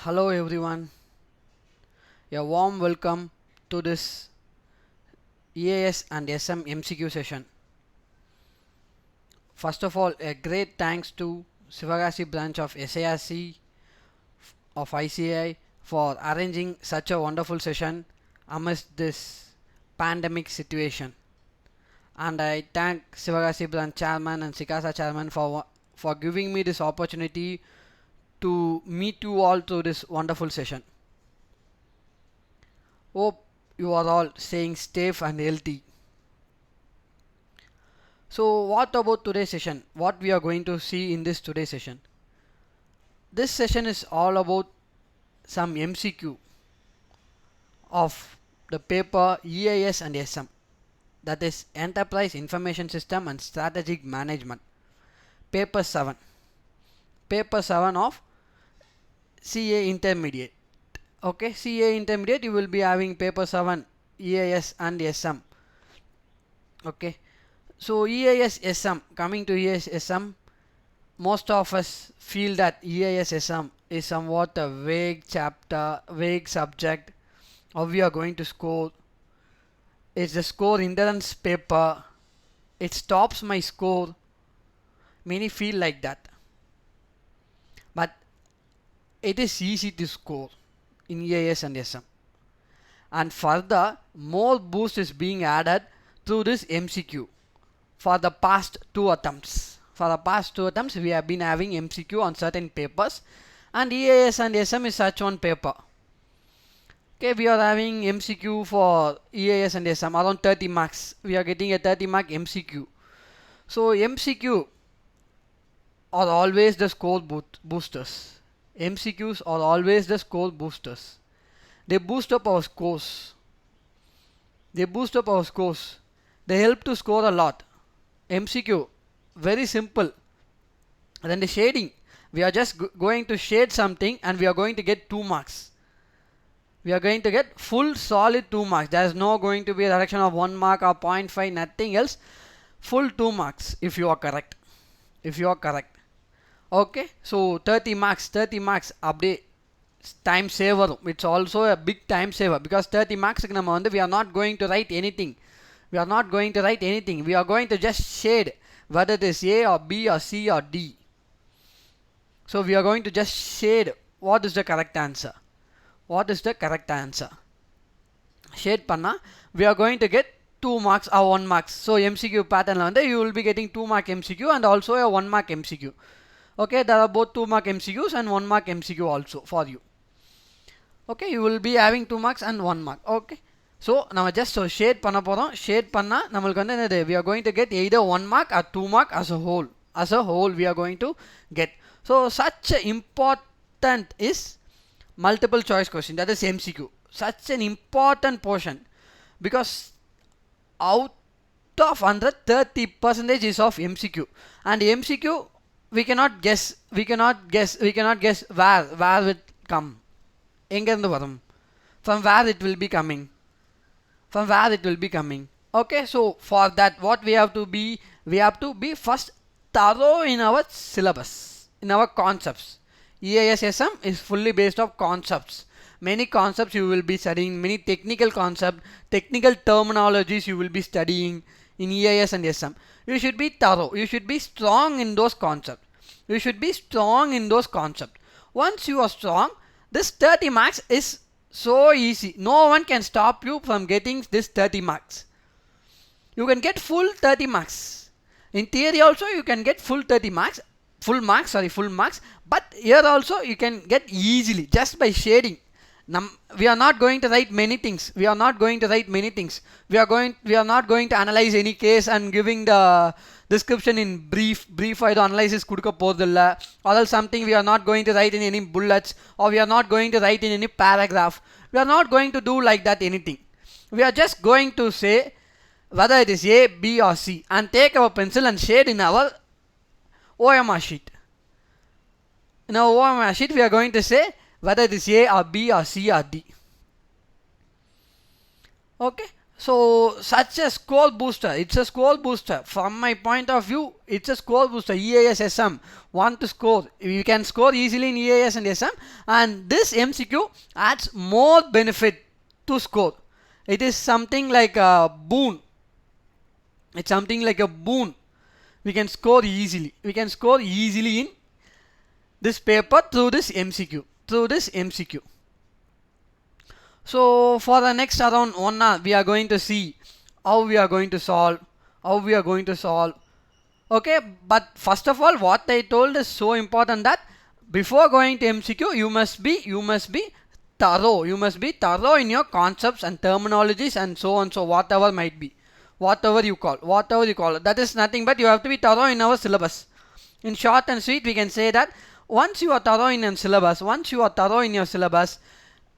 Hello everyone, a warm welcome to this EAS and SM MCQ session. First of all, a great thanks to Sivagasi branch of SARC of ICI for arranging such a wonderful session amidst this pandemic situation. And I thank Sivagasi branch chairman and Sikasa chairman for giving me this opportunity to meet you all through this wonderful session. Hope you are all staying safe and healthy. So what about today's session? What we are going to see in this today's session? This session is all about some MCQ of the paper EIS and SM, that is Enterprise Information System and Strategic Management, paper 7 of CA Intermediate. Okay, CA Intermediate, you will be having paper 7 EIS and SM. Okay, so EIS SM, coming to EIS SM, most of us feel that EIS SM is somewhat a vague chapter, vague subject. How we are going to score? It's the score endurance paper. It stops my score. Many feel like that. But it is easy to score in EIS and SM. And further, more boost is being added through this MCQ for the past two attempts. For the past two attempts, we have been having MCQ on certain papers, and EIS and SM is such one paper. Okay, we are having MCQ for EIS and SM around 30 marks. We are getting a 30 mark MCQ. So MCQ are always the score boosters. MCQs are always the score boosters. They boost up our scores. They boost up our scores. They help to score a lot. MCQ, very simple. Then the shading, we are just going to shade something and we are going to get 2 marks. We are going to get full solid 2 marks. There is no going to be a reduction of 1 mark or 0.5, nothing else. Full 2 marks if you are correct. If you are correct. Okay, so 30 marks update time saver. It's also a big time saver because 30 marks we are not going to write anything. We are not going to write anything. We are going to just shade whether it is A or B or C or D. So we are going to just shade what is the correct answer. What is the correct answer? Shade panna, we are going to get 2 marks or 1 marks. So MCQ pattern you will be getting 2 mark MCQ and also a 1 mark MCQ. Okay, there are both 2 mark MCQs and 1 mark MCQ also for you. Okay, you will be having 2 marks and 1 mark. Okay, so now just so shade panna porom. Shade panna we are going to get either 1 mark or 2 mark as a whole. As a whole we are going to get. So such important is multiple choice question, that is MCQ. Such an important portion because out of 100, 30% is of MCQ, and MCQ we cannot guess where will come. From where it will be coming. Okay, so for that what we have to be first thorough in our syllabus, in our concepts. EISSM is fully based on concepts. Many concepts you will be studying, many technical concepts, technical terminologies you will be studying in EIS and SM. You should be thorough. You should be strong in those concepts. Once you are strong, this 30 marks is so easy. No one can stop you from getting this 30 marks. You can get full 30 marks. In theory also you can get full 30 marks. Full marks, but here also you can get easily just by shading. We are not going to write many things. We are not going to analyze any case and giving the description in brief analysis kudukka podilla, or else something we are not going to write in any bullets, or we are not going to write in any paragraph. We are not going to do like that anything. We are just going to say whether it is A, B or C and take our pencil and shade in our OMR sheet. In our OMR sheet we are going to say whether it is A or B or C or D. Okay, So such a score booster, it's a score booster. From my point of view, it's a score booster. EAS SM want to score, you can score easily in EAS and SM, and this MCQ adds more benefit to score. It is something like a boon. It's something like a boon. We can score easily. We can score easily in this paper through this MCQ. Through this MCQ. So for the next around 1 hour, we are going to see how we are going to solve. Okay, but first of all, what I told is so important that before going to MCQ, you must be thorough. You must be thorough in your concepts and terminologies and so on. So whatever might be, whatever you call, that is nothing but you have to be thorough in our syllabus. In short and sweet, we can say that once you are thorough in your syllabus,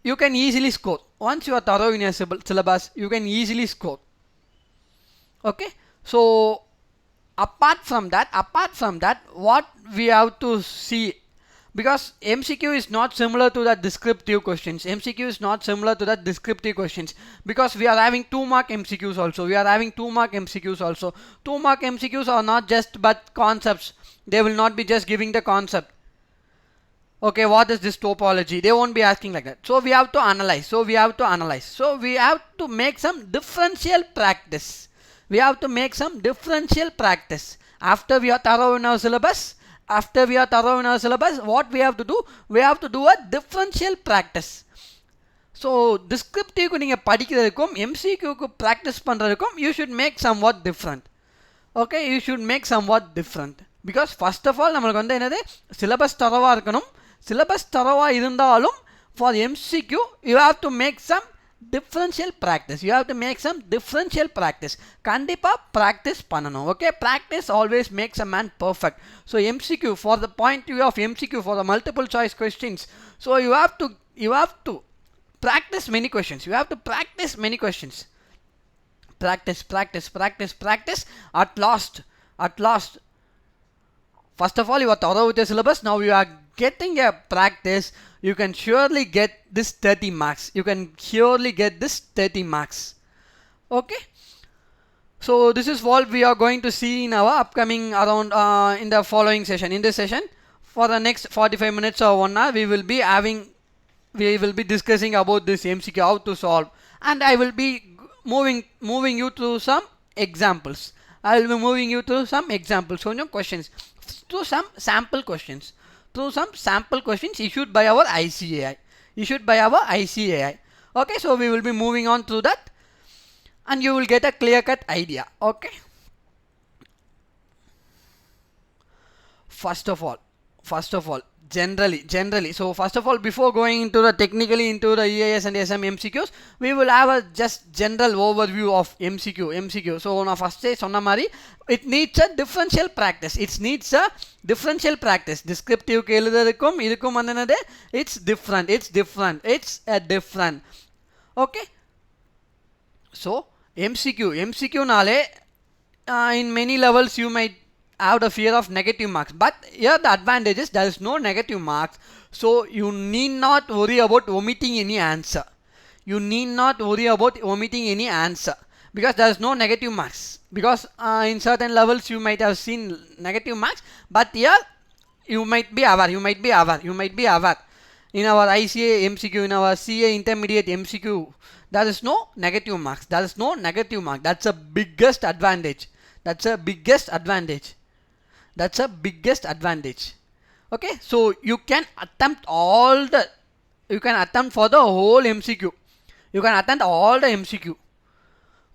you can easily score. Once you are thorough in your syllabus, you can easily score. Okay, so apart from that, what we have to see, because MCQ is not similar to the descriptive questions. Because we are having 2 mark MCQs also. 2 mark MCQs are not just but concepts. They will not be just giving the concept. Okay, what is this topology? They won't be asking like that. So we have to analyze. So we have to make some differential practice. After we are thorough in our syllabus, what we have to do? We have to do a differential practice. So descriptive ku neenga padikkiradhukkum MCQ ku practice pandradhukkum you should make somewhat different. Okay, you should make somewhat different. Because first of all, namalukku vandu enadhu syllabus thorough irukanum. Syllabus thorough irundhalum for MCQ you have to make some differential practice. Kandipa practice pananum. Okay, practice always makes a man perfect. So MCQ, for the point of view of MCQ, for the multiple choice questions, so you have to practice many questions. Practice at last. First of all, you are thorough with your syllabus. Now you are getting a practice. You can surely get this 30 marks. Okay. So this is what we are going to see in our upcoming in the following session. In this session, for the next 45 minutes or 1 hour, we will be discussing about this MCQ, how to solve, and I will be moving you through some examples. Questions, through some sample questions issued by our ICAI. Okay, so we will be moving on through that, and you will get a clear-cut idea. Okay. First of all, generally. So first of all, before going into the technically into the EAS and SM MCQs, we will have a just general overview of MCQ. So na first say sonna mari, it needs a differential practice. Descriptive ku eludadukkum idukkum andanade, it's different. Okay. So MCQ nale in many levels you might have the fear of negative marks, but here the advantage is there is no negative marks, so you need not worry about omitting any answer. Because there is no negative marks. Because in certain levels you might have seen negative marks, but here you might be aware. In our ICA MCQ, in our CA intermediate MCQ, there is no negative marks. That's a biggest advantage. Okay, so you can attempt for the whole MCQ.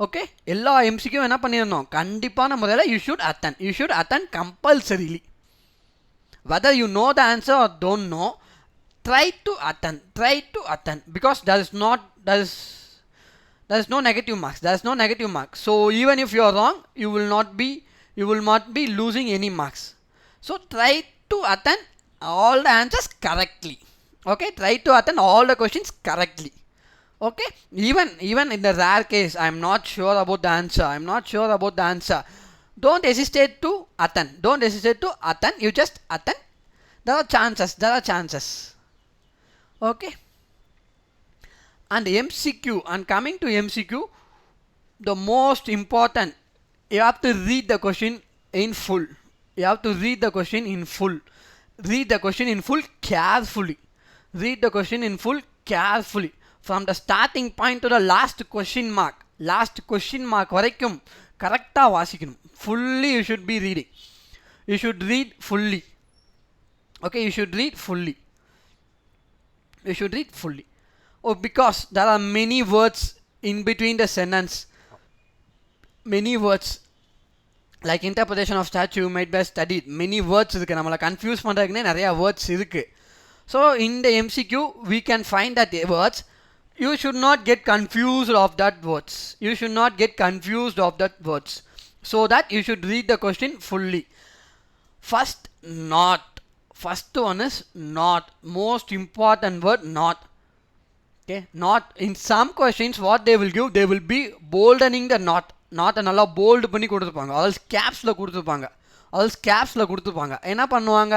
Okay, ella MCQ enna pannirnom kandipana mudala you should attend compulsorily. Whether you know the answer or don't know, try to attend, because there is no negative marks. So even if you are wrong, you will not be losing any marks. So try to attend all the answers correctly. Okay, try to attend all the questions correctly. Okay, even in the rare case I am not sure about the answer, don't hesitate to attend. You just attend. There are chances. Okay. And coming to MCQ, the most important, you have to read the question in full. You have to read the question in full. Read the question in full carefully. Read the question in full carefully. From the starting point to the last question mark. Last question mark வரைக்கும் கரெக்டா வாசிக்கணும். Fully you should be reading. You should read fully. Okay, you should read fully. You should read fully. Oh, because there are many words in between the sentence. Many words. Like interpretation of statue might be studied. Many words இருக்கு, நம்மளை confuse பண்ணுறதுக்குன்னே நிறையா words இருக்கு. So in the MCQ we can find that the words. You should not get confused of that words. You should not get confused of that words. So that you should read the question fully. First, not. First one is not. Most important word, not. Okay, not. In some questions what they will give, they will be boldening the not. Not நல்லா bolt பண்ணி கொடுத்துருப்பாங்க, Alps கேப்ஸில் கொடுத்துருப்பாங்க, Alps கேப்ஸில் கொடுத்துருப்பாங்க. என்ன பண்ணுவாங்க,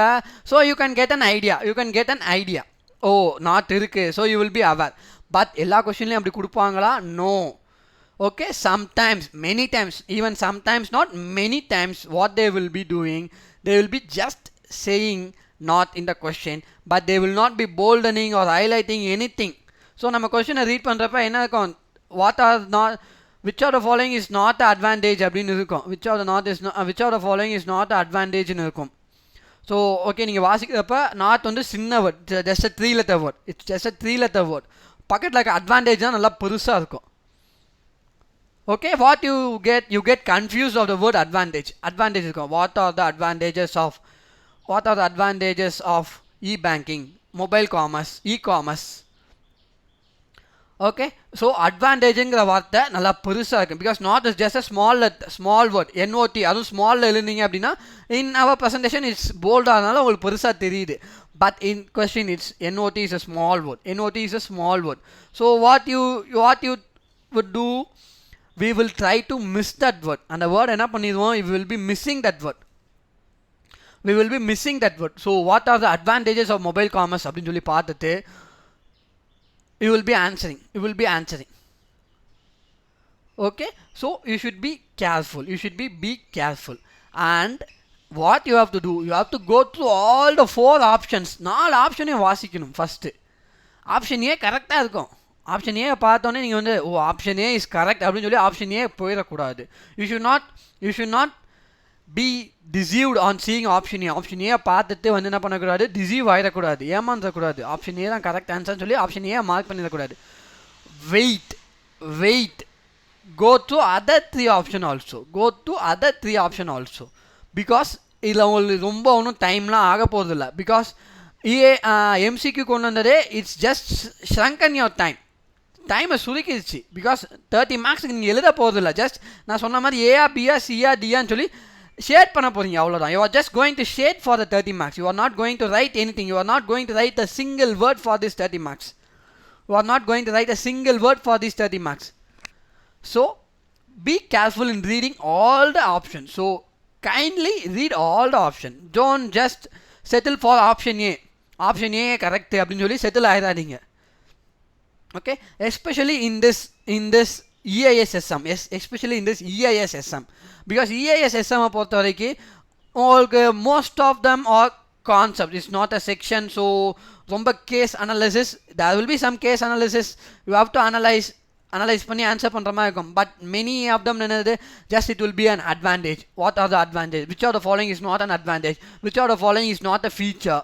so you can get an idea, you can get an idea, ஓ நாட் இருக்குது, so you will be aware. But எல்லா கொஸ்டின்லையும் அப்படி கொடுப்பாங்களா? No. Okay, sometimes, many times, even sometimes not many times, what they will be doing, they will be just saying not in the question, but they will not be boldening or highlighting anything. So நம்ம கொஸ்டினை read பண்ணுறப்ப என்ன இருக்கும், what are not, which of the following is not the advantage அப்படின்னு இருக்கும், which of the following is not the advantage ன்னு இருக்கும். So okay, நீங்கள் வாசிக்கிறப்ப நாட் வந்து சின்ன word, just 3 letter word, it's just 3 letter word. பக்கெட்டில் இருக்க அட்வான்டேஜ் தான் நல்லா பெருசாக இருக்கும். Okay, what you get confused of the word advantage. Advantage is what are the advantages of e-banking, mobile commerce, e-commerce. Okay, so advantageங்கிற வார்த்தை நல்லா பெருசாக இருக்கும். Because not is just a small word, NOT, அதுவும் ஸ்மாலில் எழுதிங்க அப்படின்னா இன் அவர் ப்ரெசன்டேஷன் இட்ஸ் போல்டானால உங்களுக்கு பெருசாக தெரியுது. But in question it's NOT is a small word. NOT is a small word. So what you would do, we will try to miss that word. And the word என்ன பண்ணிடுவோம், we will be missing that word. We will be missing that word. So what are the advantages of mobile commerce அப்படின்னு சொல்லி பார்த்துட்டு you will be answering. Okay, so you should be careful. Be careful. And what you have to do, you have to go through all the 4 options. 4 ஆப்ஷனையும் வாசிக்கணும். First option A கரெக்டாக இருக்கும். Option A பார்த்தோன்னே நீங்கள் வந்து ஓ option A is correct அப்படின்னு சொல்லி option ஏ போயிடக்கூடாது. You should not be deceived on seeing option A. Option A பார்த்துட்டு வந்து என்ன பண்ணக்கூடாது, டிசீவ் ஆகிடக்கூடாது, ஏமாந்துடக்கூடாது. ஆப்ஷன் ஏ தான் கரெக்ட் ஆன்சர்னு சொல்லி ஆப்ஷன் ஏ மார்க் பண்ணிடக்கூடாது. Wait go to other 3 option also. Because இதில் உங்களுக்கு ரொம்ப ஒன்றும் டைம்லாம் ஆக போகிறதில்ல. பிகாஸ் எம்சிக்யூ கொண்டு வந்ததே இட்ஸ் ஜஸ்ட் ஷ்ரங்கன் யோர் டைமை சுருக்கிடுச்சு. பிகாஸ் 30 மார்க்ஸுக்கு நீங்கள் எழுத போகிறதில்ல. ஜஸ்ட் நான் சொன்ன மாதிரி ஏஆ பிஆ சிஆ டிஆன்னு சொல்லி ஷேட் பண்ண போகிறீங்க, அவ்வளோதான். You are just going to shade for the 30 marks. You are not going to write anything. You are not going to write a single word for this 30 marks. So be careful in reading all the options. So kindly read all the options. Don't just settle for option A. Option A correct அப்படின்னு சொல்லி settle ஆயிடாதீங்க. Okay, especially in this EISSM. Yes, especially in this EISSM. Because EISSM பொறுத்த வரைக்கும் உங்களுக்கு most of them are concept. It's not a section. So ரொம்ப case analysis. There will be some case analysis. You have to analyze பண்ணி answer பண்ணுற மாதிரி இருக்கும். But many of them என்னது, just it will be an advantage. What are the advantage, which are the following is not an advantage, which are the following is not a feature.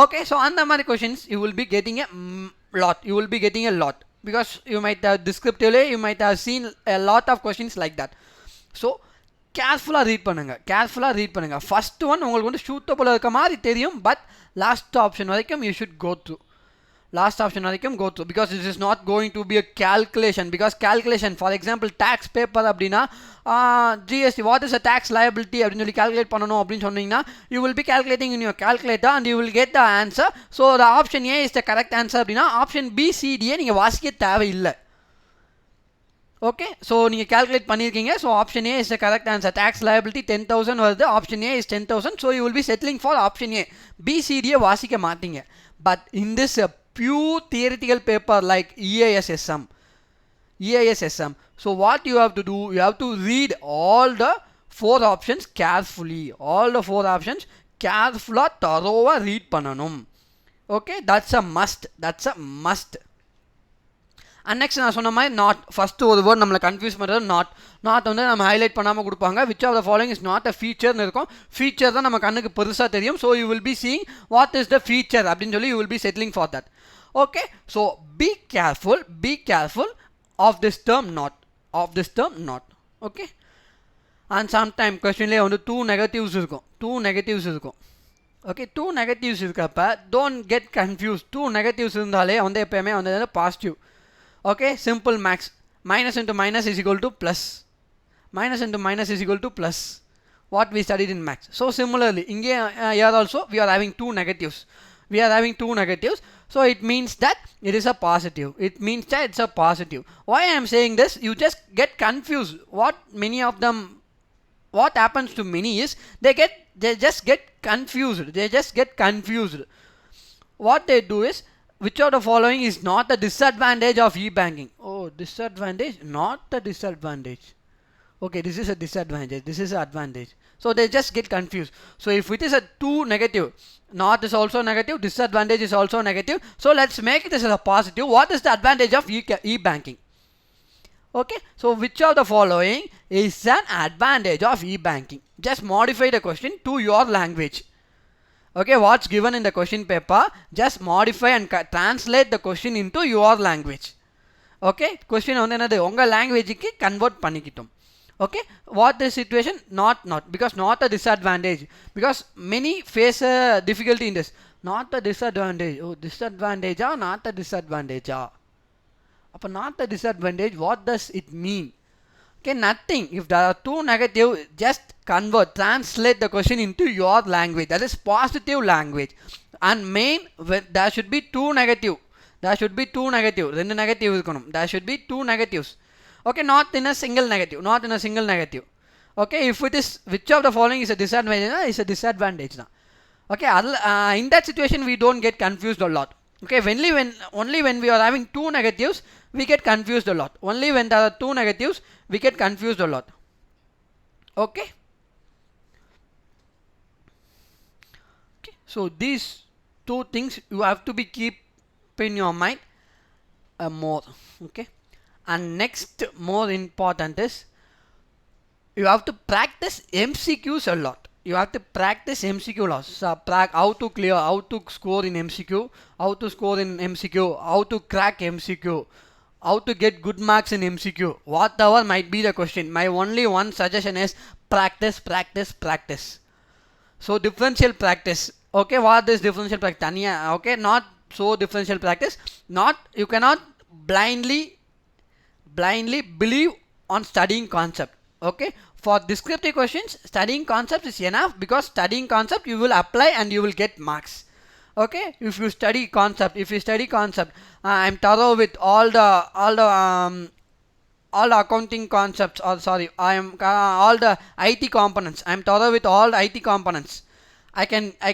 Okay, so அந்த மாதிரி questions you will be getting a lot. Because you might have descriptively you might have seen a lot of questions like that. So கேர்ஃபுல்லாக read பண்ணுங்கள். First one உங்களுக்கு வந்து சூட்டபுளாக இருக்க மாதிரி தெரியும். பட் லாஸ்ட் ஆப்ஷன் வரைக்கும் you should go through. Because this is not going to be a calculation. Because calculation, for example, tax paper அப்படின்னா GST, what is a tax liability அப்படின்னு சொல்லி calculate பண்ணணும் அப்படின்னு சொன்னீங்கன்னா you will be calculating in your calculator and you will get the answer. So the option A is the correct answer அப்படின்னா option B, C, D நீங்கள் வாசிக்க தேவையில்லை. Okay, so நீங்கள் calculate பண்ணியிருக்கீங்க. So option A is the correct answer. tax liability 10,000 வருது, option A is 10,000. So you will be settling for option A. B, C, D வாசிக்க மாட்டீங்க. But in this pure theoretical paper like EISSM, EISSM. So what you have to do, you have to read all the 4 options carefully. All the 4 options carefully, thorough read பண்ணனும். Okay, that's a must. That's a must. And next நான் சொன்ன மாதிரி not, first ஒரு word நம்மளை confuse பண்ணுறது not. not வந்து நம்ம highlight பண்ணாமல் கொடுப்பாங்க. which of the following is not a feature னு இருக்கும். feature தான் நம்ம கண்ணுக்கு பெருசாக தெரியும். so you will be seeing what is the feature அப்படின்னு சொல்லி you will be settling for that. okay, so be careful of this term not. of this term not. okay, and sometime questionலேயே வந்து 2 negatives இருக்கும். 2 negatives இருக்கும். okay, 2 negatives இருக்கப்ப don't get confused. 2 negatives இருந்தாலே வந்து எப்பயுமே வந்து positive. okay, simple max. Minus into minus is equal to plus. Minus into minus is equal to plus. What we studied in max. So similarly, here also we are having 2 negatives. We are having 2 negatives. So it means that it is a positive. It means that it's a positive. Why I am saying this? You just get confused. What happens to many is they just get confused. They just get confused. What they do is, which of the following is not a disadvantage of e-banking? Oh, disadvantage, not a disadvantage. Okay, this is a disadvantage, this is an advantage. So they just get confused. So if it is a 2 negative, not is also negative, disadvantage is also negative. So let's make it as a positive. What is the advantage of e-banking? Okay, so which of the following is an advantage of e-banking? Just modify the question to your language. Okay, what's given in the question paper, just modify and translate the question into your language. Okay, question வந்து என்னது உங்க லாங்குவேஜுக்கு convert பண்ணிக்கிட்டோம். okay, what the situation? not because not a disadvantage, because many face a difficulty in this. not a disadvantage. oh, disadvantage ah, not a disadvantage ah. அப்போ not a disadvantage, what does it mean? okay, nothing. If there are 2 negative, just convert, translate the question into your language, that is positive language. And main, there should be 2 negative. There should be 2 negative. Rendu negative irukanum. There should be 2 negatives. okay, not in a single negative. Not in a single negative. okay, if it is which of the following is a disadvantage, is a disadvantage na. okay, in that situation we don't get confused a lot. okay, only when we are having 2 negatives we get confused a lot. Only when there are 2 negatives we get confused a lot. okay, so these 2 things you have to be keep in your mind more. okay, and next more important is you have to practice MCQs a lot. You have to practice MCQ lots. How to clear, how to score in MCQ, how to score in MCQ, how to crack MCQ, how to get good marks in MCQ, whatever might be the question. My only one suggestion is practice. So differential practice. okay, what is differential practice? Tanya, okay, not so differential practice. Not, you cannot blindly believe on studying concept. okay, for descriptive questions studying concept is enough, because studying concept you will apply and you will get marks. okay, if you study concept, I'm thorough with all the accounting concepts, or sorry, I am all the IT components. I'm thorough with all the IT components. I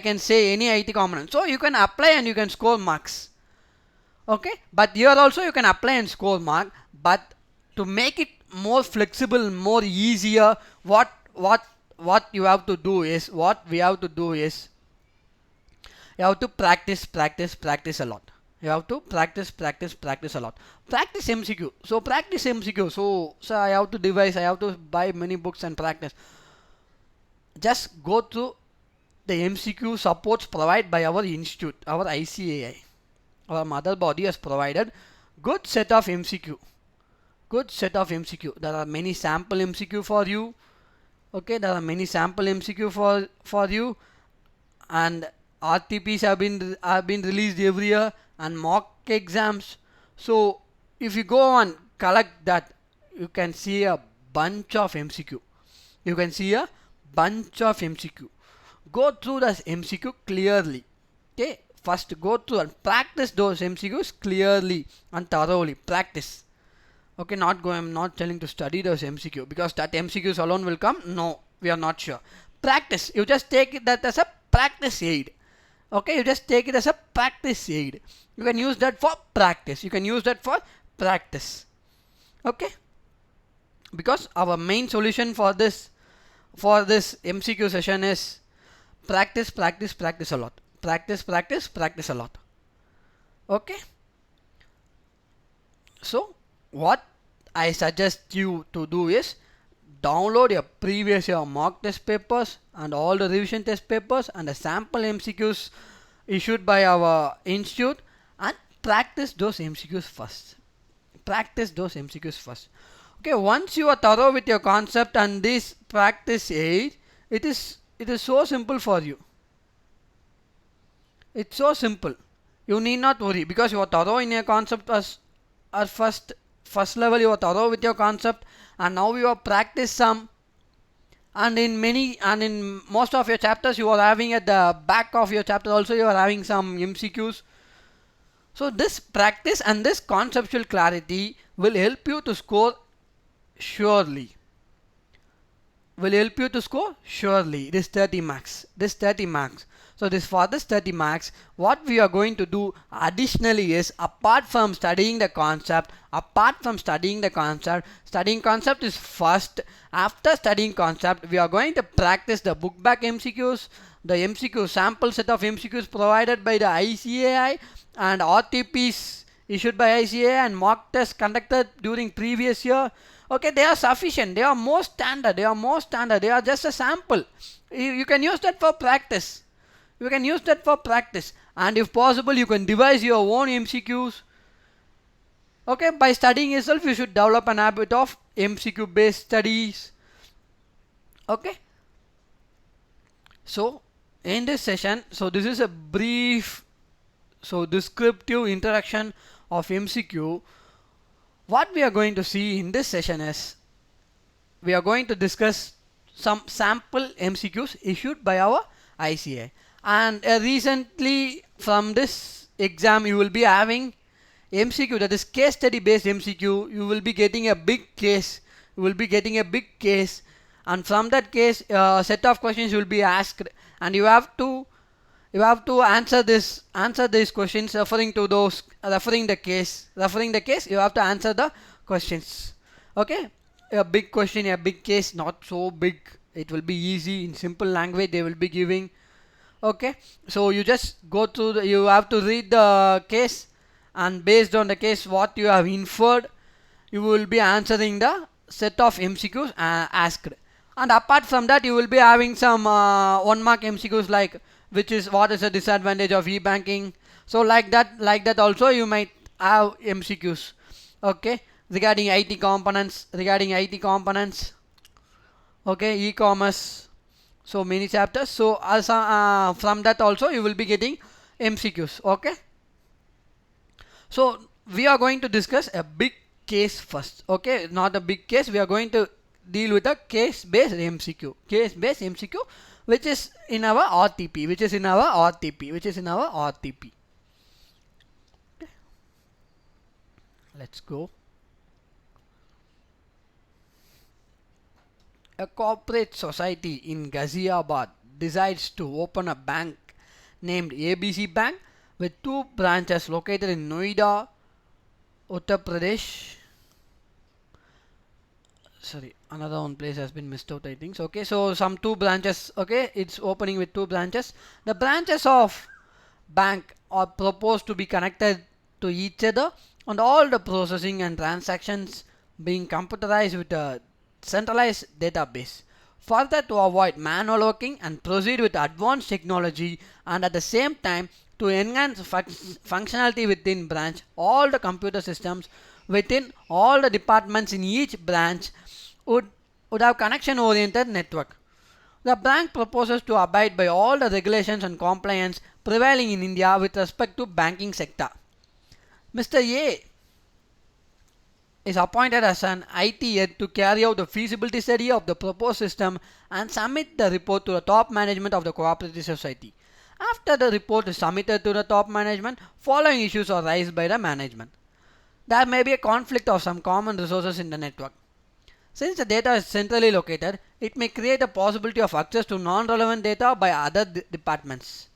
can say any IT component, so you can apply and you can score marks. okay, but here also you can apply and score mark, but to make it more flexible, more easier, what we have to do is you have to practice a lot. You have to practice a lot. Practice MCQ. So practice MCQ. So I have to devise, I have to buy many books and practice. Just go through the MCQ supports provided by our institute, our ICAI. Our mother body has provided good set of MCQ. There are many sample MCQ for you. okay, there are many sample MCQ for you, and RTPs have been released every year, and mock exams. So if you go and collect that, you can see a bunch of MCQ. Go through this MCQ clearly. okay, first go through and practice those MCQs clearly and thoroughly. Practice. okay, I'm not telling to study those MCQ, because that MCQs alone will come. No, we are not sure. Practice. You just take that as a practice aid. okay, you just take it as a practice aid. You can use that for practice. Okay, because our main solution for this MCQ session is practice, practice, practice a lot. Practice, practice, practice a lot. Okay. So what I suggest you to do is download your previous year mock test papers and all the revision test papers and the sample MCQs issued by our institute and practice those MCQs first. Practice those MCQs first. Okay, once you are thorough with your concept and this practice aid, it is so simple for you. It's so simple. You need not worry because you are thorough in your concept as first level. You are thorough with your concept, and now you have practiced some, and in most of your chapters you are having at the back of your chapter also you are having some MCQs. So this practice and this conceptual clarity will help you to score surely. This 30 marks. So for this 30 marks, what we are going to do additionally is, apart from studying concept studying concept is first. After studying concept, we are going to practice the book back MCQs, the MCQ sample set of MCQs provided by the ICAI and RTPs issued by ICAI and mock tests conducted during previous year. Okay, they are sufficient. They are more standard. They are just a sample. You can use that for practice. And if possible, you can devise your own MCQs. Okay, by studying yourself, you should develop an habit of MCQ based studies. Okay. So in this session, so this is a brief, descriptive introduction of MCQ. What we are going to see in this session is, we are going to discuss some sample MCQs issued by our ICAI. And recently from this exam you will be having MCQ, that is case study based MCQ. You will be getting a big case. And from that case, set of questions will be asked, and you have to answer these questions referring the case. You have to answer the questions. Okay, a big question, a big case, not so big. It will be easy in simple language. They will be giving. Okay, so you just go through you have to read the case, and based on the case what you have inferred, you will be answering the set of MCQs asked. And apart from that, you will be having some 1 mark MCQs like, what is the disadvantage of e-banking. So like that also you might have MCQs. Okay, regarding IT components. Okay, e-commerce. So many chapters. So also from that also you will be getting MCQs. Okay. So we are going to discuss a big case first. Okay, not a big case. We are going to deal with a case-based MCQ. Which is in our RTP. Okay. Let's go. A corporate society in Ghaziabad decides to open a bank named ABC Bank with 2 branches located in Noida, Uttar Pradesh. Sorry, another one place has been missed out, I think. Okay, so some 2 branches. Okay, it's opening with 2 branches. The branches of bank are proposed to be connected to each other, and all the processing and transactions being computerized with a centralized database. Further, to avoid manual working and proceed with advanced technology, and at the same time to enhance functionality within branch, all the computer systems within all the departments in each branch would have connection oriented network. The bank proposes to abide by all the regulations and compliance prevailing in India with respect to banking sector. Mr. A is appointed as an IT head to carry out the feasibility study of the proposed system and submit the report to the top management of the cooperative society. After the report is submitted to the top management, following issues are raised by the management. There may be a conflict of some common resources in the network. Since the data is centrally located, it may create a possibility of access to non-relevant data by other departments.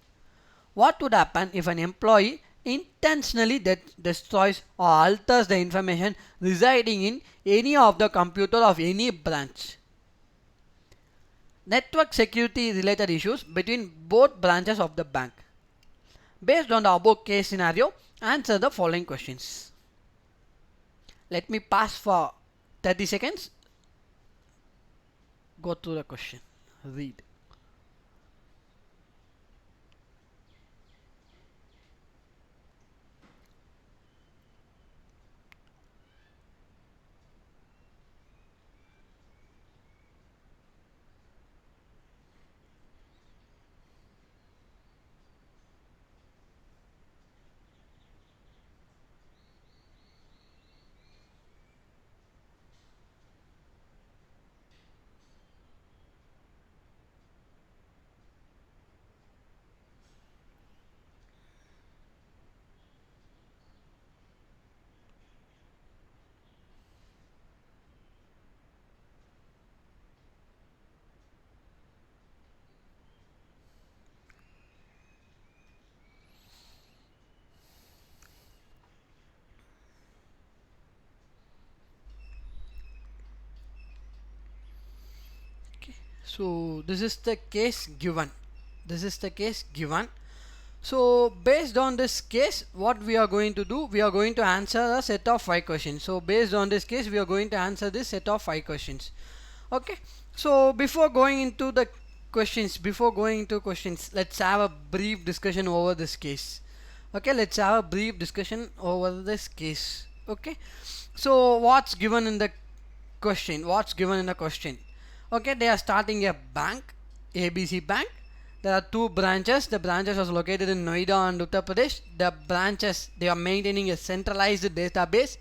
What would happen if an employee intentionally destroys or alters the information residing in any of the computer of any branch. Network security related issues between both branches of the bank. Based on the above case scenario, answer the following questions. Let me pause for 30 seconds. Go through the question. Read. So this is the case given. So based on this case, what we are going to do, we are going to answer a set of 5 questions. So based on this case, we are going to answer this set of 5 questions. Okay. So before going into questions, let's have a brief discussion over this case. Okay, let's have a brief discussion over this case. Okay. So what's given in the question? Okay, they are starting a bank, ABC Bank. There are 2 branches. The branches are located in Noida and Uttar Pradesh. The branches, they are maintaining a centralized database.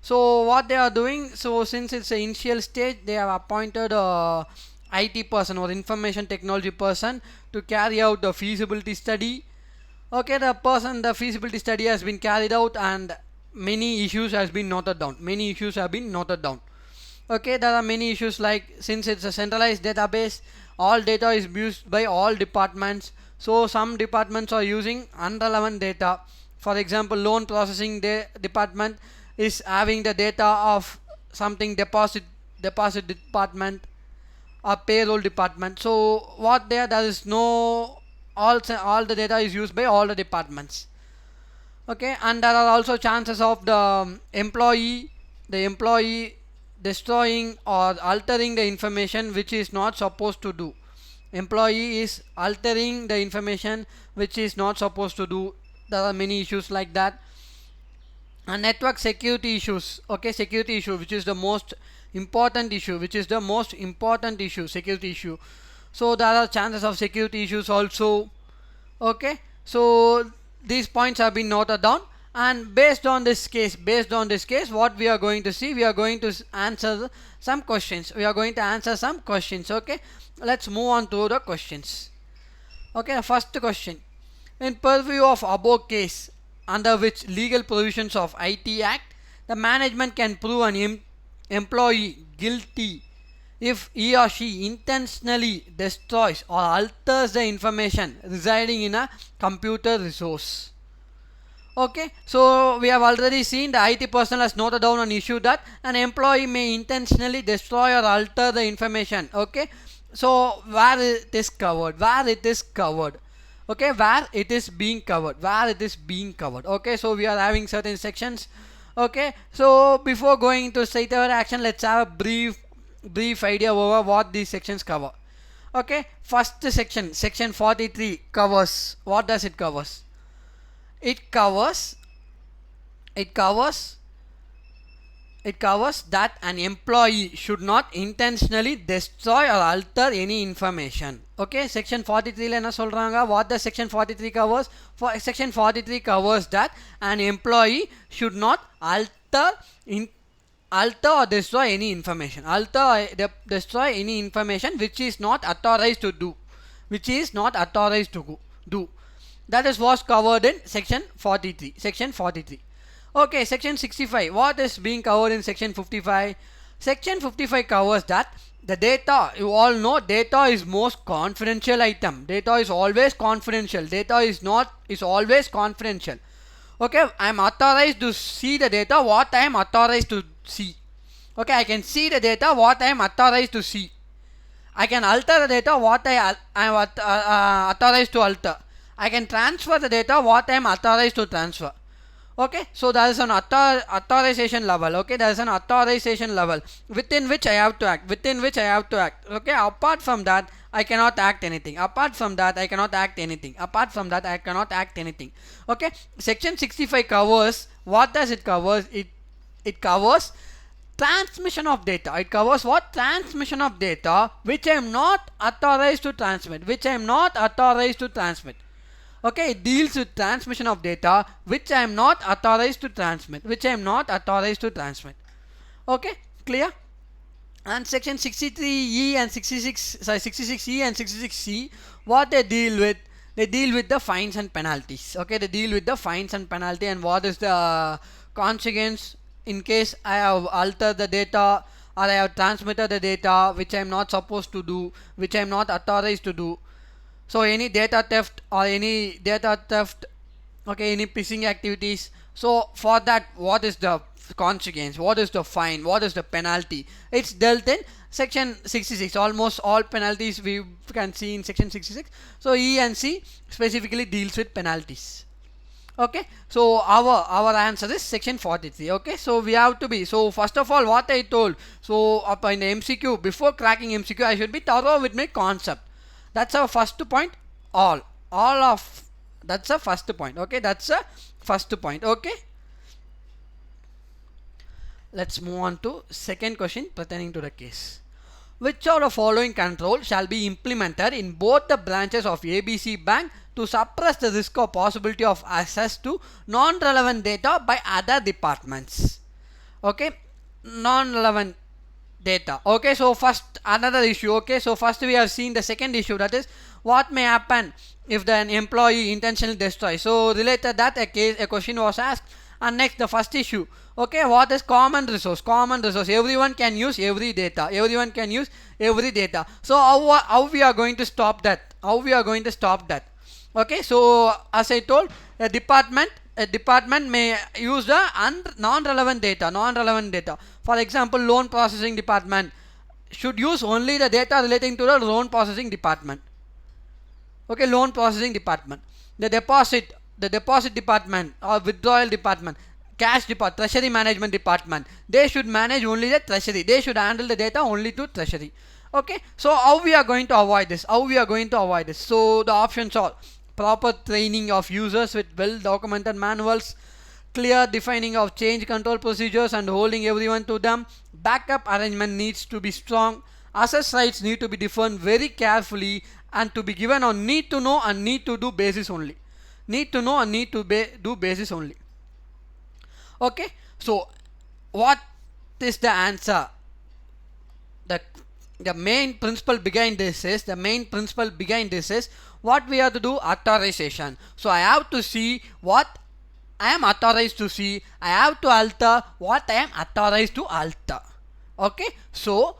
So what they are doing, so since it's an initial stage, they have appointed a IT person or information technology person to carry out the feasibility study. Okay, the feasibility study has been carried out and many issues have been noted down. Okay, there are many issues like, since it's a centralized database, all data is used by all departments. So some departments are using unrelevant data. For example, loan processing department is having the data of something deposit department or payroll department. So what there is no, all the data is used by all the departments. Okay, and there are also chances of the employee destroying or altering the information which is not supposed to do. Employee is altering the information which is not supposed to do. There are many issues like that. And network security issues. Okay, security issue, which is the most important issue. Security issue. So there are chances of security issues also. Okay, so these points have been noted down, and based on this case, what we are going to see, we are going to answer some questions. Okay, let's move on to the questions. Okay, the first question: in purview of above case, under which legal provisions of IT Act, the management can prove an employee guilty if he or she intentionally destroys or alters the information residing in a computer resource. Okay, so we have already seen the IT personnel has noted down an issue that an employee may intentionally destroy or alter the information. Okay, so where it is covered, okay, where it is being covered. Okay, so we are having certain sections. Okay, so before going into straightforward action, let's have a brief idea over what these sections cover. Okay, first section 43 covers, what does it covers? It covers that an employee should not intentionally destroy or alter any information. Okay, section 43 la enna solranga, what the section 43 covers? Section 43 covers that an employee should not alter or destroy any information. Destroy any information which is not authorized to do. That is what's covered in section 43. Okay, section 65. What is being covered in section 55? Section 55 covers that the data, you all know data is most confidential item. Data is always confidential. Data is always confidential. Okay, I am authorized to see the data what I am authorized to see. Okay, I can see the data what I am authorized to see. I can alter the data what I am authorized to alter. I can transfer the data what I am authorized to transfer. Okay, so there is an authorization level. Okay, there is an authorization level within which I have to act. Within which I have to act. Okay, apart from that, I cannot act anything. Apart from that, I cannot act anything. Apart from that, I cannot act anything. Okay, section 65 covers, what does it cover? It covers transmission of data. It covers what? Transmission of data which I am not authorized to transmit. Which I am not authorized to transmit. Okay, it deals with transmission of data which I am not authorized to transmit. Which I am not authorized to transmit. Okay, clear? And section 63E and 66E and 66C, what they deal with? They deal with the fines and penalties. Okay, they deal with the fines and penalty and what is the consequence in case I have altered the data or I have transmitted the data which I am not supposed to do, which I am not authorized to do. So any data theft or any data theft, okay, any phishing activities. So for that, what is the consequence? What is the fine? What is the penalty? It's dealt in section 66. Almost all penalties we can see in section 66. So E and C specifically deals with penalties. Okay, so our answer is section 43. Okay, so we have to be, so first of all what I told, so up in the MCQ, before cracking MCQ I should be thorough with my concept. That's our first point. All of, that's a first point. Okay, that's a first point. Okay, let's move on to second question pertaining to the case. Which of the following control shall be implemented in both the branches of ABC Bank to suppress the risk or possibility of access to non-relevant data by other departments? Okay, non-relevant data. Okay, so first another issue. Okay, so first we have seen the second issue, that is what may happen if an employee intentionally destroys. So related that a question was asked. And next the first issue. Okay, what is common resource? Common resource, everyone can use every data. Everyone can use every data. So how we are going to stop that? How we are going to stop that? Okay, so as I told, a department may use the non-relevant data. For example, loan processing department should use only the data relating to the loan processing department. Okay, loan processing department. The deposit department or withdrawal department, cash department, treasury management department, they should manage only the treasury. They should handle the data only to treasury. Okay, so how we are going to avoid this? So the options are proper training of users with well documented manuals, clear defining of change control procedures and holding everyone to them, backup arrangement needs to be strong, access rights need to be defined very carefully and to be given on need to know and need to do basis only. Need to know and need to do basis only. Okay, so what is the answer? The main principle behind this is what we have to do, authorization. So I have to see what I am authorized to see. I have to alter what I am authorized to alter. Okay, so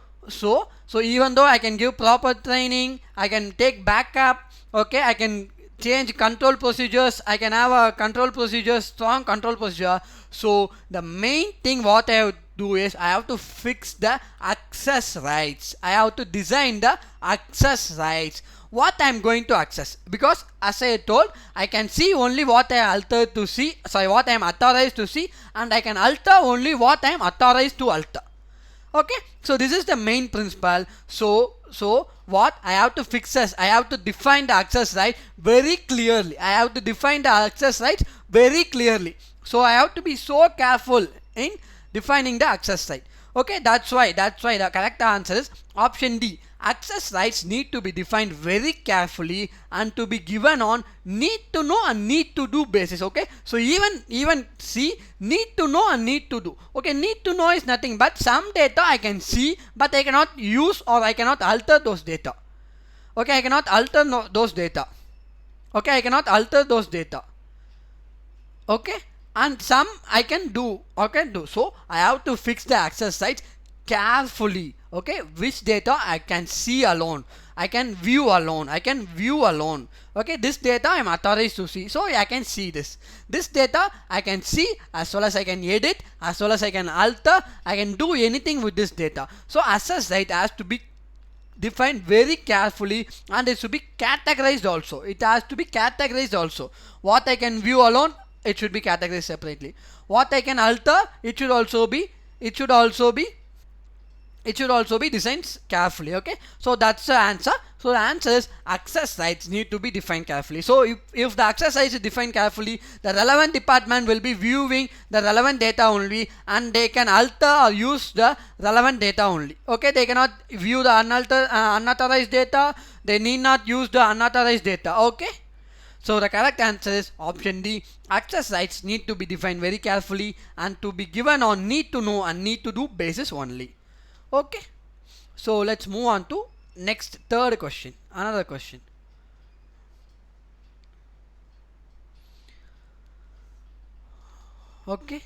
even though I can give proper training, I can take backup. Okay, I can change control procedures, I can have a control procedure, strong control procedure. So the main thing what I have to do is I have to fix the access rights. I have to design the access rights, what I am going to access, because as I told, I can see only what I altered to see, what I am authorized to see, and I can alter only what I am authorized to alter. Okay, so this is the main principle. So what I have to fix is I have to define the access right very clearly. So I have to be so careful in defining the access right. Okay, that's why the correct answer is option D. Access rights need to be defined very carefully and to be given on need to know and need to do basis. Okay, so even see need to know and need to do. Okay, need to know is nothing but some data I can see but I cannot use or I cannot alter those data. Okay, I cannot alter those data. Okay, I cannot alter those data. Okay, and some I can do. So I have to fix the access rights carefully. Okay, which data I can see alone, I can view alone, I can view alone. Okay, this data I am authorized to see, so I can see this data I can see, as well as I can edit, as well as I can alter, I can do anything with this data. So access right has to be defined very carefully, and it should be categorized also. It has to be categorized also. What I can view alone, it should be categorized separately. What I can alter, it should also be designed carefully. Okay, so that's the answer. So the answer is access rights need to be defined carefully. So if the access rights is defined carefully, the relevant department will be viewing the relevant data only, and they can alter or use the relevant data only. Okay, they cannot view the unauthorized data, they need not use the unauthorized data. Okay, so the correct answer is option D. Access rights need to be defined very carefully and to be given on need to know and need to do basis only. Okay, so let's move on to next third question. Another question. Okay,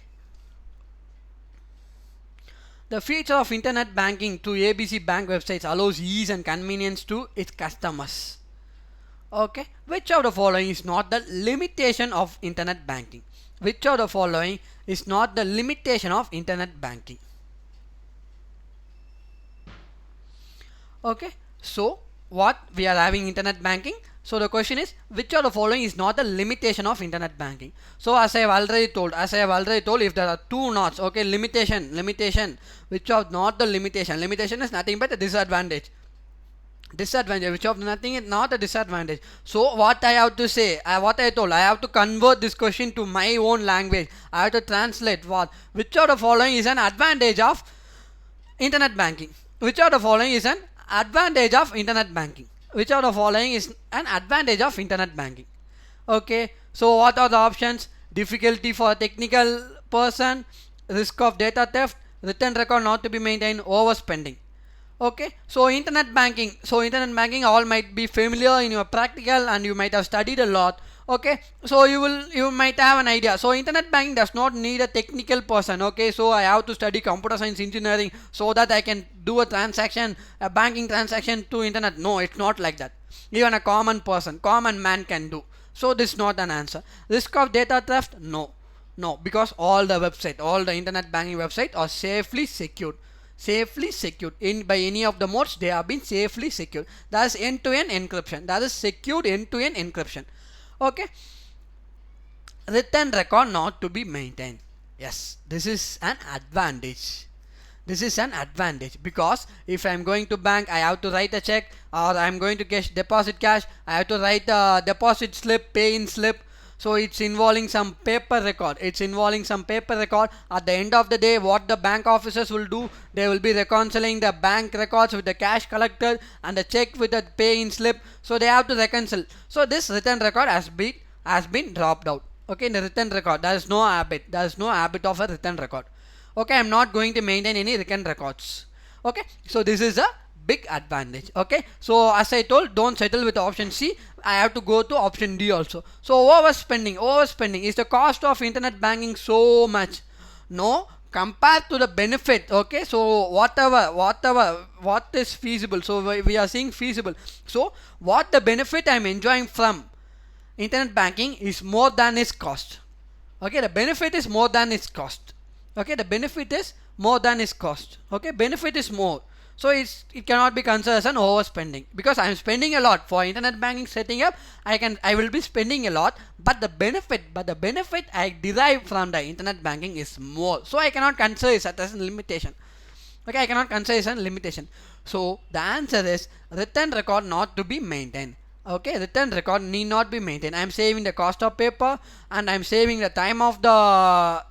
the feature of internet banking to ABC bank websites allows ease and convenience to its customers. Okay, which of the following is not the limitation of internet banking? Which of the following is not the limitation of internet banking? Okay, so what we are having internet banking. So the question is, which of the following is not the limitation of internet banking? So as I have already told, if there are two nots, okay, limitation, which of not the limitation? Limitation is nothing but a disadvantage. Which of nothing is not a disadvantage. So what I have to say, what I told, I have to convert this question to my own language. I have to translate which of the following is an advantage of internet banking? Which of the following is an advantage of internet banking? Which of the following is an advantage of internet banking? Okay, so what are the options? Difficulty for a technical person, risk of data theft, written record not to be maintained, overspending. Okay, so internet banking all might be familiar in your practical, and you might have studied a lot. Okay, so you might have an idea. So internet banking does not need a technical person. Okay, so I have to study computer science engineering so that I can do a banking transaction to internet. No, it's not like that. Even a common man can do. So this is not an answer. Risk of data theft? No, because all the internet banking websites are safely secured in by any of the modes. They have been safely secured. That is end-to-end encryption. That is secured end-to-end encryption. Okay, written record not to be maintained. Yes, this is an advantage. Because if I am going to bank, I have to write a check, or I am going to deposit cash, I have to write a deposit slip, pay-in slip. So it's involving some paper record. At the end of the day, what the bank officers will do, they will be reconciling the bank records with the cash collected and the check with the pay-in slip. So they have to reconcile. So this written record has been dropped out. Okay, in the written record, there is no habit of a written record. Okay, I am not going to maintain any written records. Okay, so this is a big advantage. Okay, so as I told, don't settle with option C. I have to go to option D also. So overspending is the cost of internet banking so much? No, compared to the benefit. Okay, so what is feasible, so we are seeing feasible. So what the benefit I am enjoying from internet banking is more than its cost. Okay, the benefit is more than its cost. Okay, the benefit is more than its cost. Okay, benefit is more. So it cannot be considered as an overspending, because I am spending a lot for internet banking setting up. I will be spending a lot, but the benefit I derive from the internet banking is more. So I cannot consider it as a limitation. Okay, I cannot consider it as a limitation. So the answer is written record not to be maintained. Okay, written record need not be maintained. I am saving the cost of paper, and I am saving the time of the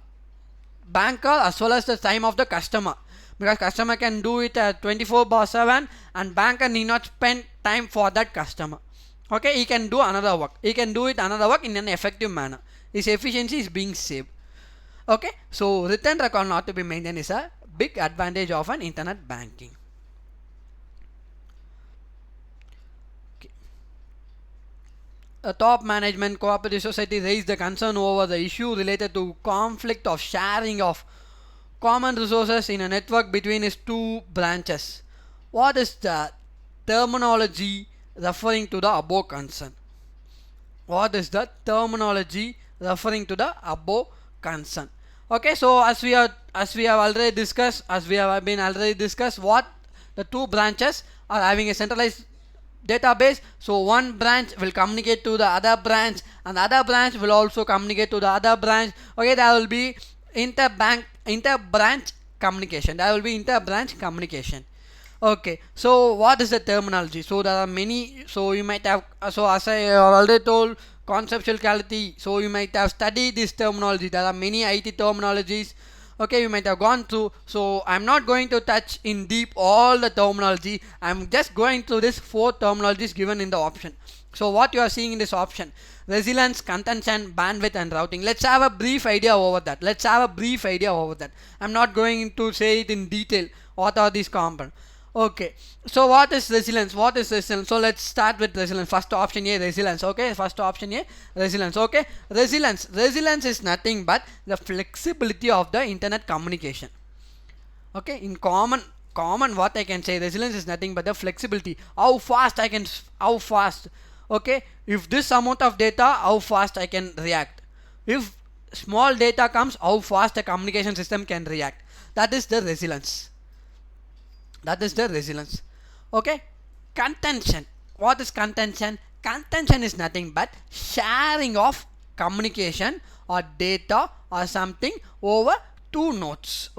banker as well as the time of the customer, because customer can do it 24/7, and banker need not spend time for that customer. Okay, he can do another work in an effective manner. His efficiency is being saved. Okay, so written record not to be maintained is a big advantage of an internet banking. A top management cooperative society raised the concern over the issue related to conflict of sharing of common resources in a network between its two branches. what is the terminology referring to the above concern? What is the terminology referring to the above concern? Okay, so as we have already discussed, what the two branches are having a centralized database. So one branch will communicate to the other branch, and the other branch will also communicate to the other branch. Okay, there will be interbranch communication. Okay, so what is the terminology? So there are many, so you might have, so as I already told, conceptual clarity, so you might have studied this terminology. There are many IT terminologies, okay, you might have gone through. So I'm not going to touch in deep all the terminology. I'm just going through this 4 terminologies given in the option. So what you are seeing in this option: resilience, contention, bandwidth, and routing. Let's have a brief idea over that. I'm not going to say it in detail. What are these components? Okay, so what is resilience? So let's start with resilience. First option A, resilience. Okay, okay, resilience is nothing but the flexibility of the internet communication. Okay, in common what I can say, resilience is nothing but the flexibility. How fast, okay, if this amount of data, how fast I can react. If small data comes, how fast the communication system can react. That is the resilience. Okay, contention. What is contention? Contention is nothing but sharing of communication or data or something over two nodes.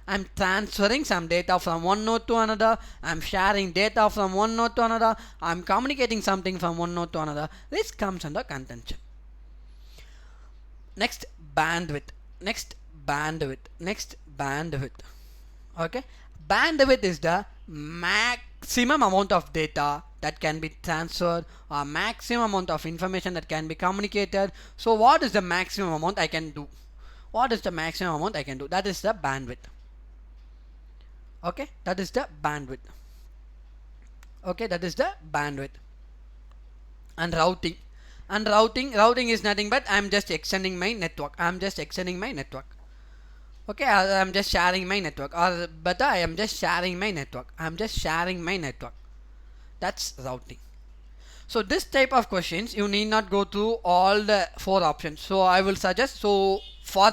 I'm transferring some data from one node to another. I'm sharing data from one node to another. I'm communicating something from one node to another. This comes under contention. Next, bandwidth. Okay, bandwidth is the maximum amount of data that can be transferred, or maximum amount of information that can be communicated. So what is the maximum amount I can do? That is the bandwidth. Okay, that is the bandwidth. And routing is nothing but I'm just extending my network. Okay, I'm just sharing my network, or better, I am just sharing my network. That's routing. So this type of questions, you need not go through all the 4 options. So I will suggest, so for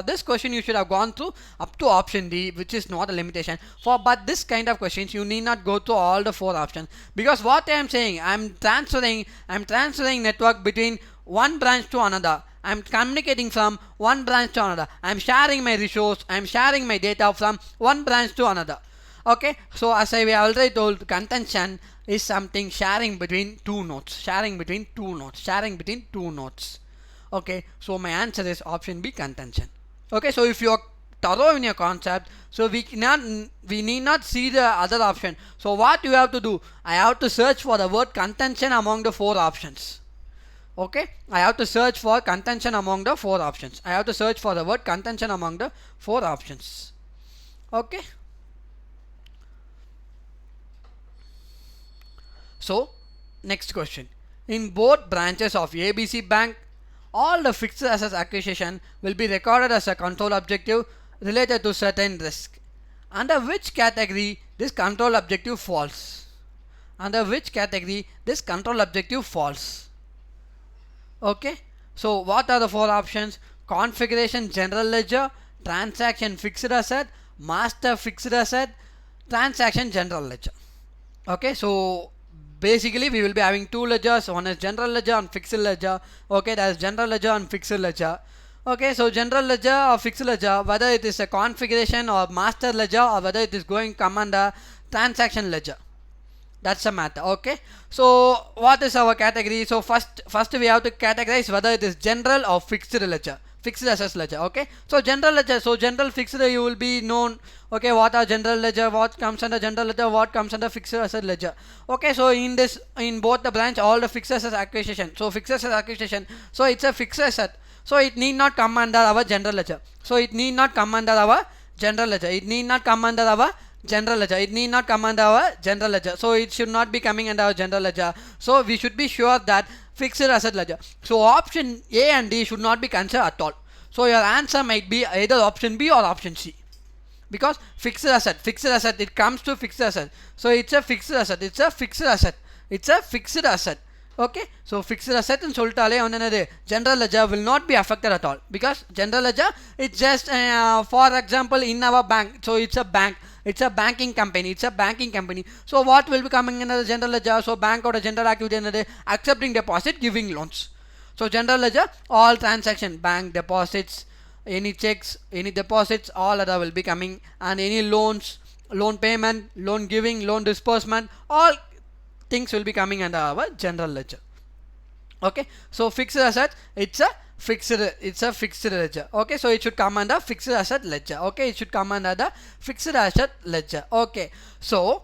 this question you should have gone through up to option D, which is not a limitation. But this kind of questions, you need not go through all the 4 options, because what I am saying, I'm transferring network between one branch to another. I'm communicating from one branch to another. I'm sharing my resource. I'm sharing my data from one branch to another. Okay, so as I already told, contention is something sharing between two nodes. Okay, so my answer is option B, contention. Okay, so if you are thorough in your concept, so we need not see the other option. So what you have to do, I have to search for the word contention among the 4 options. Okay, I have to search for contention among the 4 options. Okay, so next question: in both branches of ABC Bank, all the fixed assets acquisition will be recorded as a control objective related to certain risk. Under which category this control objective falls? Okay, so what are the 4 options? Configuration general ledger, transaction fixed asset, master fixed asset, transaction general ledger. Okay, so basically we will be having 2 ledgers. One is general ledger and fixed ledger. Okay, that is general ledger and fixed ledger. Okay, so general ledger or fixed ledger, whether it is a configuration or master ledger, or whether it is going to come under transaction ledger, that's a matter. Okay, so what is our category? So first we have to categorize whether it is general or fixed assets ledger. Okay, so general ledger, so general fixed, you will be known. Okay, what are general ledger, what comes under general ledger, what comes under fixed asset ledger. Okay, so in both the branch, all the fixed asset acquisition, so it's a fixed asset, so it need not come under our general ledger. So it need not come under our general ledger. So it should not be coming under our general ledger. So we should be sure that fixed asset ledger. So option A and D should not be considered at all. So your answer might be either option B or option C. because fixed asset, it comes to fixed asset, so it's a fixed asset, it's a fixed asset. Okay, so fixed asset and soltale on another general ledger will not be affected at all, because general ledger, it's just for example in our bank, so it's a banking company, so what will be coming in the general ledger? So bank or a general activity another accepting deposit, giving loans. So general ledger, all transaction, bank deposits, any checks, any deposits, all other will be coming, and any loans, loan payment, loan giving, loan disbursement, all things will be coming under our general ledger. Okay, so fixed asset, it's a fixed ledger. Okay, so it should come under fixed asset ledger. Okay, it should come under the fixed asset ledger. Okay, so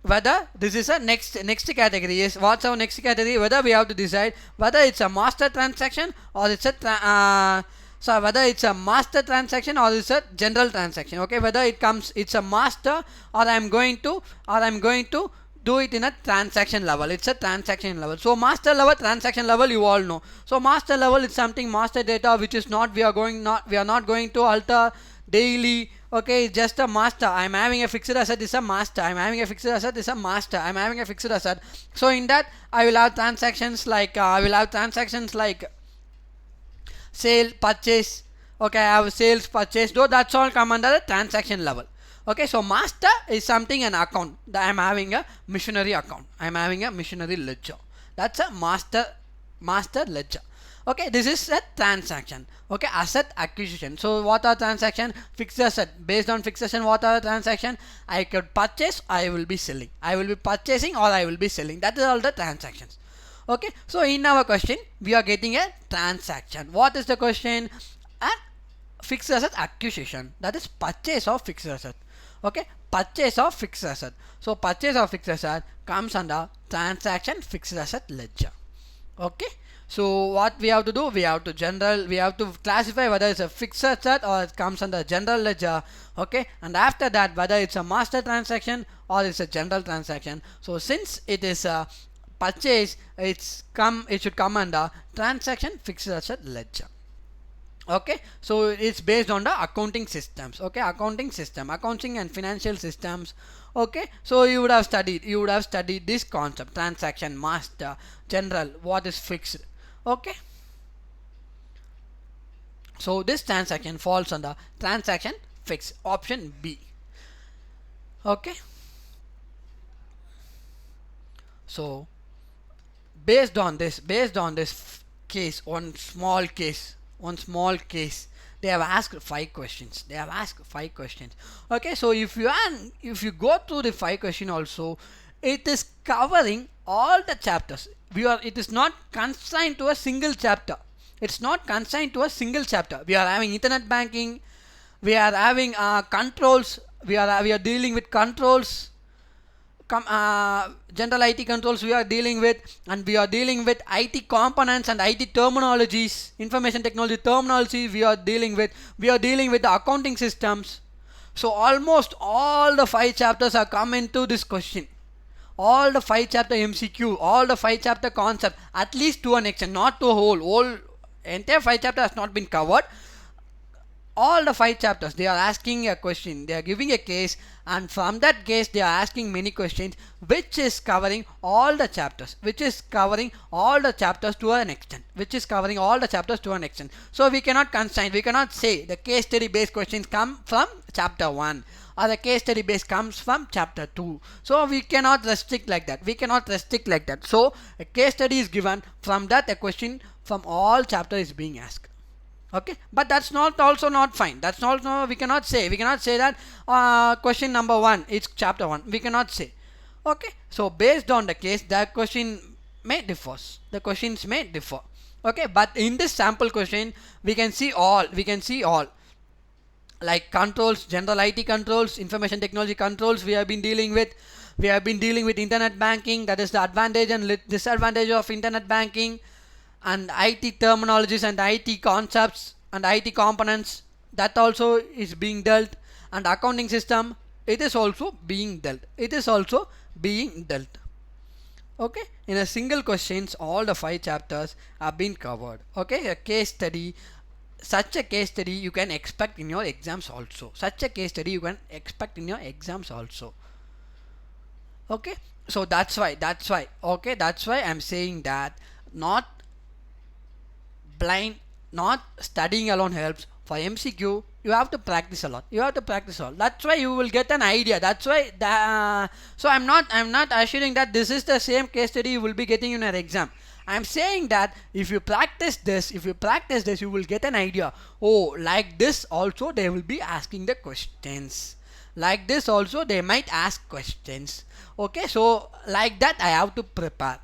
whether this is a next category is, what's our next category? Whether we have to decide whether it's a master transaction or it's a so whether it's a master transaction or it's a general transaction. Okay, whether it's a master, or I'm going to do it in a transaction level. It's a transaction level. So master level, transaction level, you all know. So master level is something, master data, which is not, we are not going to alter daily. Okay, it's just a master. I'm having a fixed asset, is a master. I'm having a fixed asset, is a master. I'm having a fixed asset. So in that I will have transactions like sale, purchase. Okay, I have sales, purchase, though that's all come under the transaction level. Okay, so master is something, an account that I'm having a missionary account, I'm having a missionary ledger, that's a master ledger. Okay, this is a transaction. Okay, asset acquisition. So what are transaction? Fixed asset. Based on fixed asset, what are transaction? I could purchase, I will be selling, I will be purchasing, or I will be selling. That is all the transactions. Okay, so in our question we are getting a transaction. What is the question? A fixed asset acquisition, that is purchase of fixed asset. Okay, purchase of fixed asset. So purchase of fixed asset comes under transaction fixed asset ledger. Okay, so what we have to do, we have to classify whether it's a fixed asset or it comes under general ledger. Okay, and after that whether it's a master transaction or it's a general transaction. So since it is a purchase, it should come under transaction fixed asset ledger. Okay, so it's based on the accounting systems. Okay, accounting and financial systems. Okay, so you would have studied this concept: transaction, master, general, what is fixed. Okay, so this transaction falls under transaction fixed, option B. Okay, so based on this case, one small case, they have asked 5 questions. Okay, so if you go through the 5 question also, it is covering all the chapters. It is not constrained to a single chapter. We are having internet banking, we are having controls, we are dealing with controls, general IT controls we are dealing with, and we are dealing with IT components and IT terminologies, information technology terminology we are dealing with the accounting systems. So almost all the 5 chapters are come into this question. All the 5 chapter MCQ, all the 5 chapter concept, at least to an extent, not to a whole entire 5 chapter has not been covered. All the 5 chapters they are asking a question, they are giving a case, and from that case they are asking many questions, which is covering all the chapters, to an extent, so we cannot constrain, we cannot say the case study based questions come from chapter 1 or the case study base comes from chapter 2. So we cannot restrict like that. So a case study is given, from that a question from all chapter is being asked. Okay, but that's not fine. We cannot say that question number 1 it's chapter 1, we cannot say. Okay, so based on the case, the questions may differ. Okay, but in this sample question we can see all like controls, general IT controls, information technology controls we have been dealing with. Internet banking, that is the advantage and disadvantage of internet banking, and IT terminologies and IT concepts and IT components, that also is being dealt, and accounting system, it is also being dealt. Okay, in a single questions all the 5 chapters have been covered. Okay, a case study such a case study you can expect in your exams also. Such a case study you can expect in your exams also. Okay, so that's why okay, that's why I'm saying that not blind, not studying alone helps. For MCQ you have to practice a lot, you have to practice a lot. That's why you will get an idea. That's why so I'm not assuring that this is the same case study you will be getting in your exam. I'm saying that if you practice this, you will get an idea. Oh, like this also they will be asking the questions, like this also they might ask questions. Okay, so like that I have to prepare.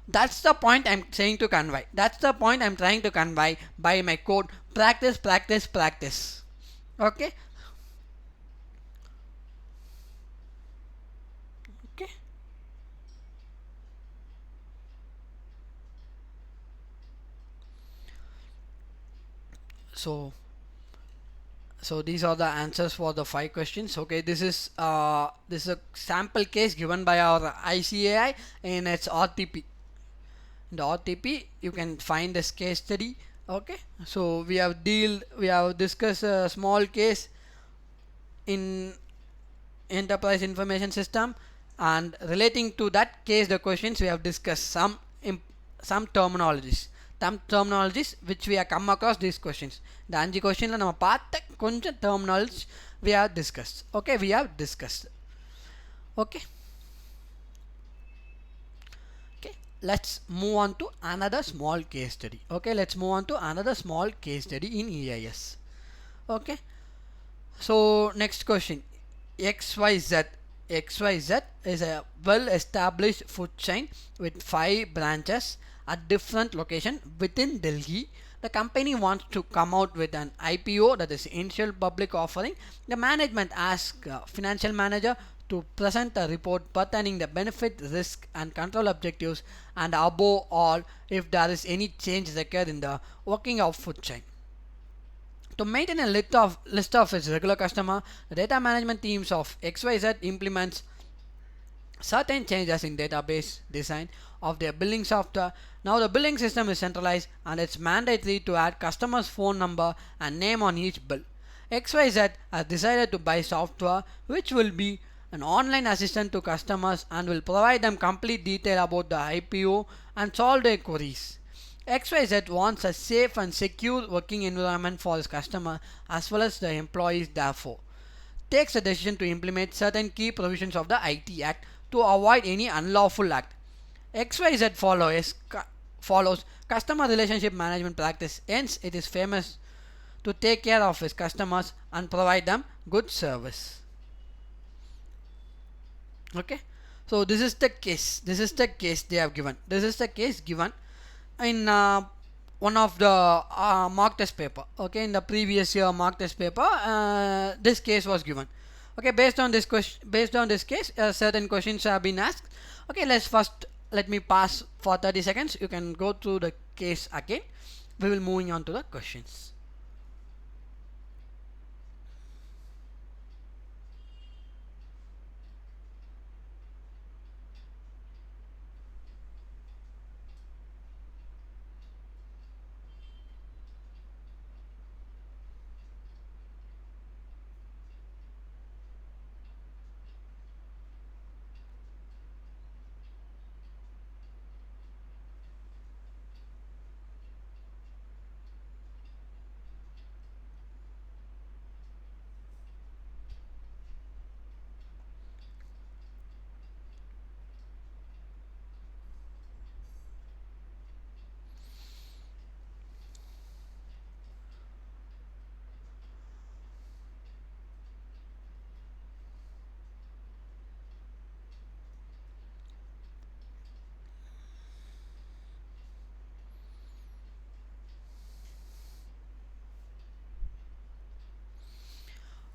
That's the point I'm saying to convey. That's the point I'm trying to convey by my code: practice, practice, practice. Okay. Okay. So these are the answers for the 5 questions. Okay, this is a sample case given by our ICAI in its RTP. In the RTP you can find this case study. Okay, so we have discussed a small case in enterprise information system, and relating to that case the questions we have discussed some terminologies which we have come across these questions. The 5 questionல நம்ம பார்த்த கொஞ்சம் terminology we have discussed. Okay, we have discussed. Okay. Okay, let's move on to another small case study. Okay, let's move on to another small case study in EIS. Okay, so next question: XYZ. XYZ is a well established food chain with 5 branches at different locations within Delhi. The company wants to come out with an IPO, that is initial public offering. The management asks financial manager to present a report pertaining the benefit, risk and control objectives, and above all if there is any change required in the working of food chain. To maintain a list of its regular customer, the data management teams of XYZ implements certain changes in database design of their billing software. Now the billing system is centralized and it's mandatory to add customer's phone number and name on each bill. XYZ has decided to buy software which will be an online assistant to customers and will provide them complete detail about the IPO and solve their queries. XYZ wants a safe and secure working environment for its customer as well as the employees. Therefore takes a decision to implement certain key provisions of the IT Act to avoid any unlawful act. XYZ follows customer relationship management practice, hence it is famous to take care of its customers and provide them good service. Okay, so this is the case they have given. This is the case given in one of the mock test paper. Okay, in the previous year mock test paper, this case was given. Okay, based on this case, certain questions have been asked. Okay, let me pass for 30 seconds. You can go through the case again. We will moving on to the questions.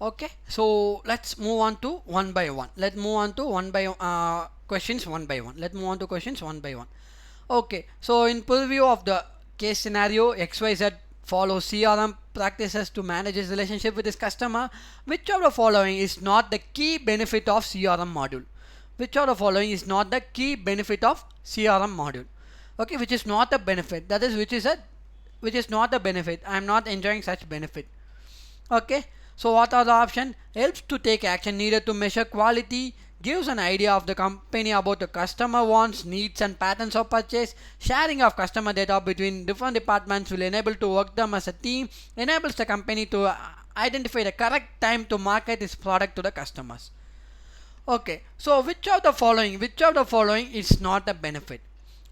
Okay, so let's move on to one by one. Let's move on to questions one by one. Let's move on to questions one by one. Okay, so in purview of the case scenario, XYZ follows CRM practices to manage his relationship with his customer. Which of the following is not the key benefit of CRM module? Which of the following is not the key benefit of CRM module? Okay, which is not a benefit, that is which is a which is not a benefit. I am not enjoying such benefit. Okay, so what are the options? Helps to take action needed to measure quality, gives an idea of the company about the customer wants, needs and patterns of purchase. Sharing of customer data between different departments will enable to work them as a team, enables the company to identify the correct time to market its product to the customers. Okay, so which of the following is not a benefit?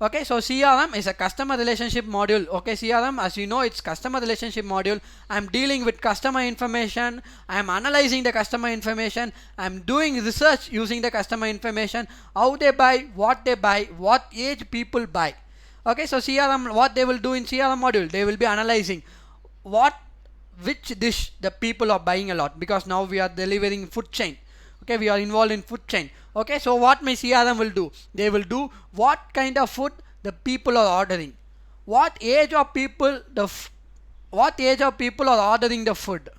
Okay, so CRM is a customer relationship module. Okay, CRM, as you know, it's customer relationship module. I'm dealing with customer information. I'm analyzing the customer information. I'm doing research using the customer information. How they buy, what age people buy. Okay, so CRM, what they will do in CRM module, they will be analyzing which dish the people are buying a lot, because now we are delivering food chain. Okay, we are involved in food chain. Okay, so what my CRM will do, they will do what kind of food the people are ordering, what age of people are ordering the food.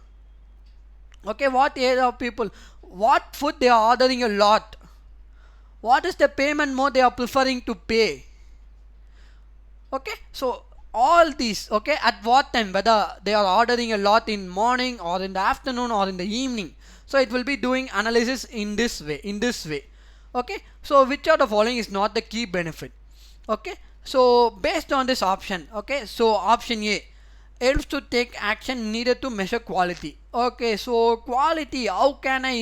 Okay, what age of people, what food they are ordering a lot, what is the payment mode they are preferring to pay. Okay, so all these, okay, at what time, whether they are ordering a lot in morning or in the afternoon or in the evening. So it will be doing analysis in this way. Okay, so which of the following is not the key benefit? Okay, so based on this option, okay, so option A helps to take action needed to measure quality. Okay, so quality, how can I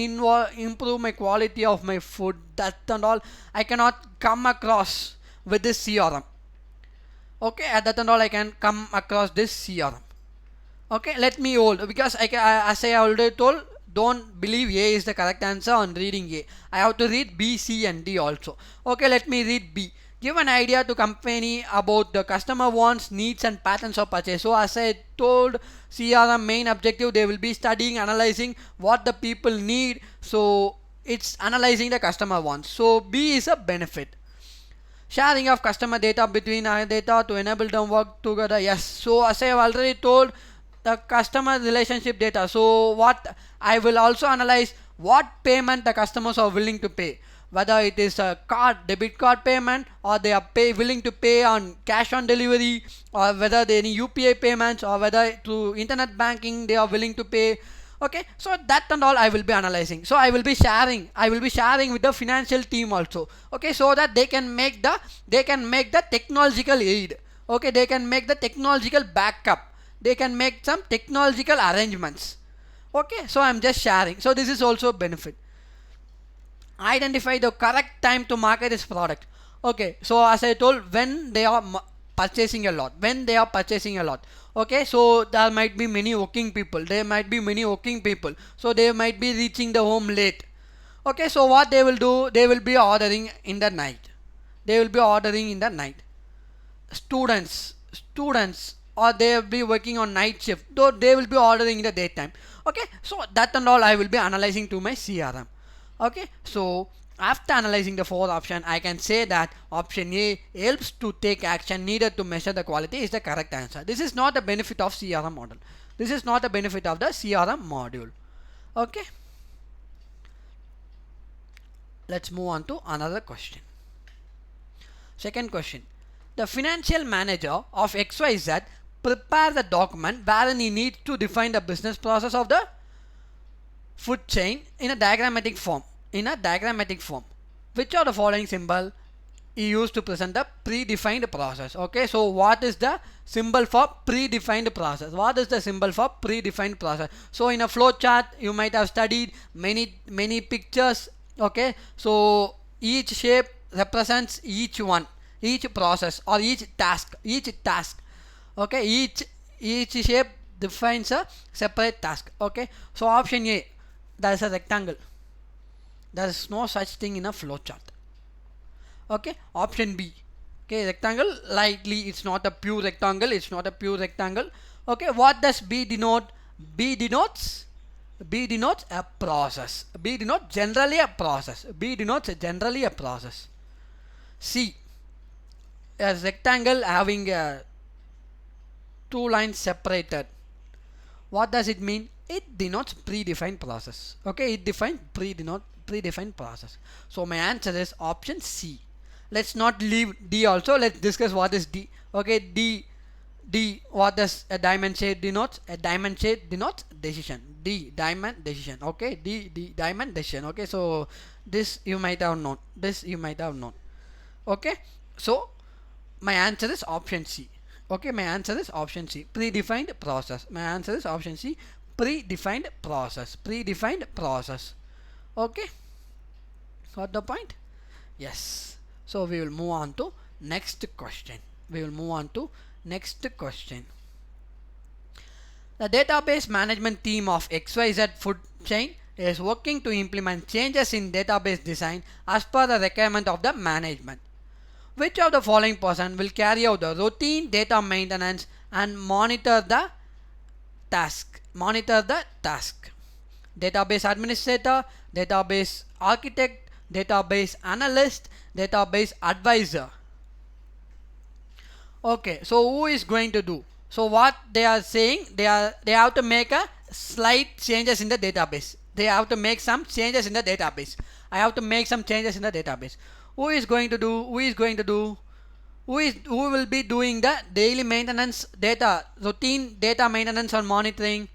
improve my quality of my food, that and all I cannot come across with this CRM. Okay, at that and all I can come across this CRM. Okay, let me hold, because as I already told, don't believe A is the correct answer on reading A. I have to read B, C and D also. Okay, let me read B. Give an idea to company about the customer wants, needs and patterns of purchase. So as I told, CRM main objective, they will be studying, analyzing what the people need. So it's analyzing the customer wants. So B is a benefit. Sharing of customer data between data to enable them work together. Yes, so as I have already told, the customer relationship data. So what I will also analyze, what payment the customers are willing to pay, whether it is a debit card payment, or they are willing to pay on cash on delivery, or whether they any UPI payments, or whether through internet banking they are willing to pay. Okay, so that and all I will be analyzing. So I will be sharing with the financial team also. Okay, so that they can make the technological aid. Okay, they can make the technological backup, they can make some technological arrangements. Okay, so I'm just sharing. So this is also a benefit. Identify the correct time to market this product. Okay, so as I told, when they are purchasing a lot, okay, so there might be many working people, so they might be reaching the home late. Okay, so what they will do, they will be ordering in the night. Students, or they will be working on night shift, though they will be ordering in the daytime. Okay, so that and all I will be analyzing to my CRM. Okay, so after analyzing the four options, I can say that option A helps to take action needed to measure the quality is the correct answer. This is not a benefit of CRM model. This is not a benefit of the CRM module. Okay, let's move on to another question. Second question. The financial manager of XYZ prepare the document wherein he needs to define the business process of the food chain in a diagrammatic form. Which of the following symbol he used to present the predefined process? Okay, so what is the symbol for predefined process? So in a flow chart you might have studied many pictures. Okay, so each shape represents each process or each task. Okay, each shape defines a separate task. Okay, so option A, there is a rectangle. There is no such thing in a flowchart. Okay, option B, okay, rectangle, lightly, it's not a pure rectangle. Okay, what does B denote? B denotes a process. B denotes generally a process. C, a rectangle having two lines separated. What does it mean? It denotes predefined process. Okay, it defines predefined process. So my answer is option C. Let's not leave D also. Let's discuss what is D. Okay, D, D. What does a diamond shape denotes? A diamond shape denotes decision. D. Diamond decision. Okay. D. Diamond decision. Okay. So this you might have known. This you might have known. Okay. So my answer is option C. Okay. My answer is option C. Predefined process. My answer is option C. Predefined process. Predefined process. Okay. Got the point? Yes. So we will move on to next question. We will move on to next question. The database management team of XYZ Food Chain is working to implement changes in database design as per the requirement of the management. Which of the following person will carry out the routine data maintenance and monitor the task? Database administrator, database architect, database analyst, database advisor. Okay, so who is going to do? So what they are saying, they have to make a slight changes in the database. They have to make some changes in the database. I have to make some changes in the database. Who is going to do? Who will be doing the daily maintenance data, routine data maintenance or monitoring?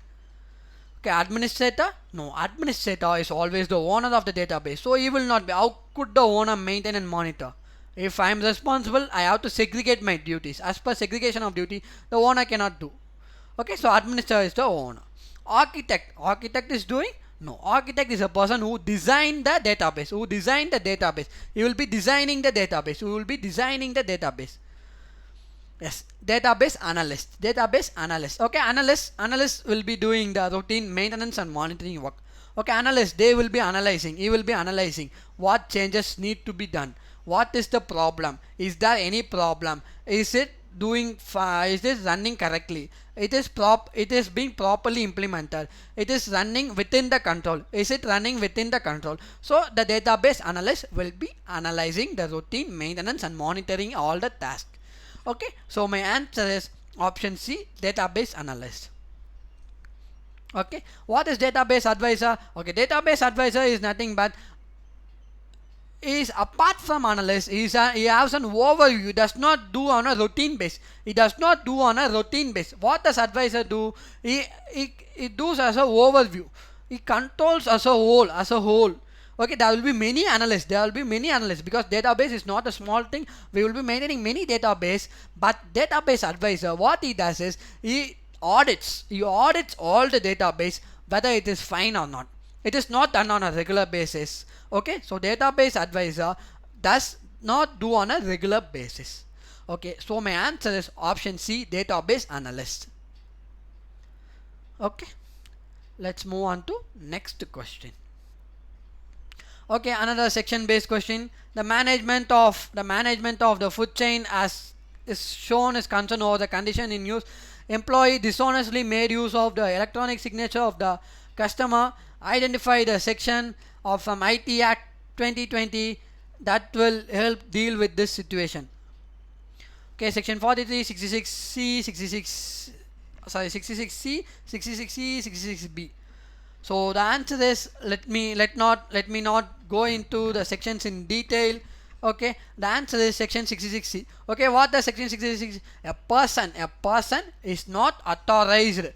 Okay, administrator? No, administrator is always the owner of the database. So he will not be. How could the owner maintain and monitor? If I am responsible, I have to segregate my duties. As per segregation of duty, the owner cannot do. Okay, so administrator is the owner. Architect is doing? No, architect is a person who designed the database. He will be designing the database. Yes, database analyst. Okay, analyst will be doing the routine maintenance and monitoring work. Okay, analyst, he will be analyzing what changes need to be done. What is the problem? Is there any problem? Is it running correctly? It is being properly implemented. It is running within the control. Is it running within the control? So the database analyst will be analyzing the routine maintenance and monitoring all the tasks. Okay, so my answer is option C, database analyst. Okay, what is database advisor? Okay, database advisor is nothing but is apart from analyst. He has an overview. He does not do on a routine base. What does advisor do? He does as an overview. He controls as a whole. Okay, there will be many analysts. Because database is not a small thing. We will be maintaining many database. But database advisor, what he does is he audits all the database whether it is fine or not. It is not done on a regular basis. Okay, so database advisor does not do on a regular basis. Okay, so my answer is option C, database analyst. Okay, let's move on to next question. Okay, another section based question. The management of the food chain as is shown is concerned over the condition in use. Employee dishonestly made use of the electronic signature of the customer. Identify the section of some IT Act 2020 that will help deal with this situation. Okay, section 43, 66C, 66C, 66B. So the answer is, let me not go into the sections in detail. Okay, the answer is section 66C. Okay, what does section 66? A person is not authorized.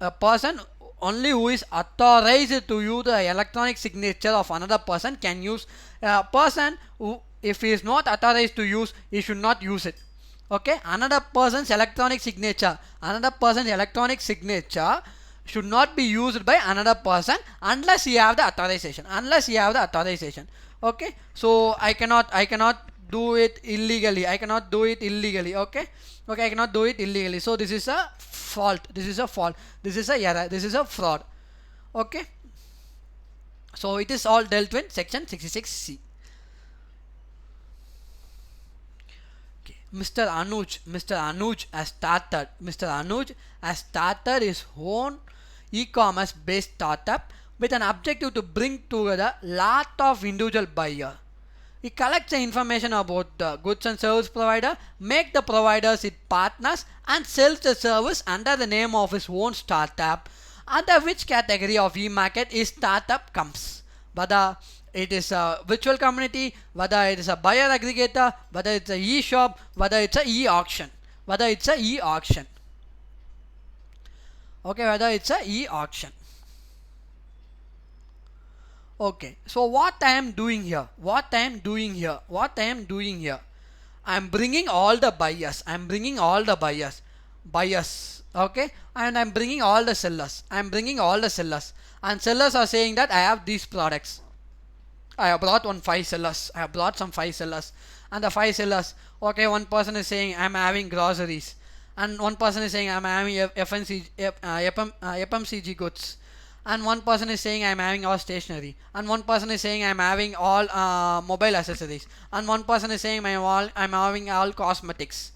A person only who is authorized to use the electronic signature of another person can use. A person who, if he is not authorized to use, he should not use it. Okay, another person's electronic signature should not be used by another person unless you have the authorization. Okay, so I cannot do it illegally. Okay, I cannot do it illegally. So this is a fault. This is a error. This is a fraud. Okay, so it is all dealt with section 66C. Okay. Mr. Anuj has started his own e-commerce based startup with an objective to bring together lot of individual buyer. He collects the information about the goods and service provider, make the providers its partners, and sells the service under the name of his own startup. Under which category of e-market his startup comes? Whether it is a virtual community, whether it is a buyer aggregator, whether it's a e-shop, whether it's a e-auction. whether it's a e-auction. Okay, whether it's a e-auction. Okay, so what I am doing here, I'm bringing all the buyers, okay, and I'm bringing all the sellers, and sellers are saying that I have these products. I have brought some five sellers, and the five sellers, okay, one person is saying I'm having groceries, and one person is saying I'm having FMCG goods, and one person is saying I'm having all stationery, and one person is saying I'm having all mobile accessories, and one person is saying I'm having all cosmetics.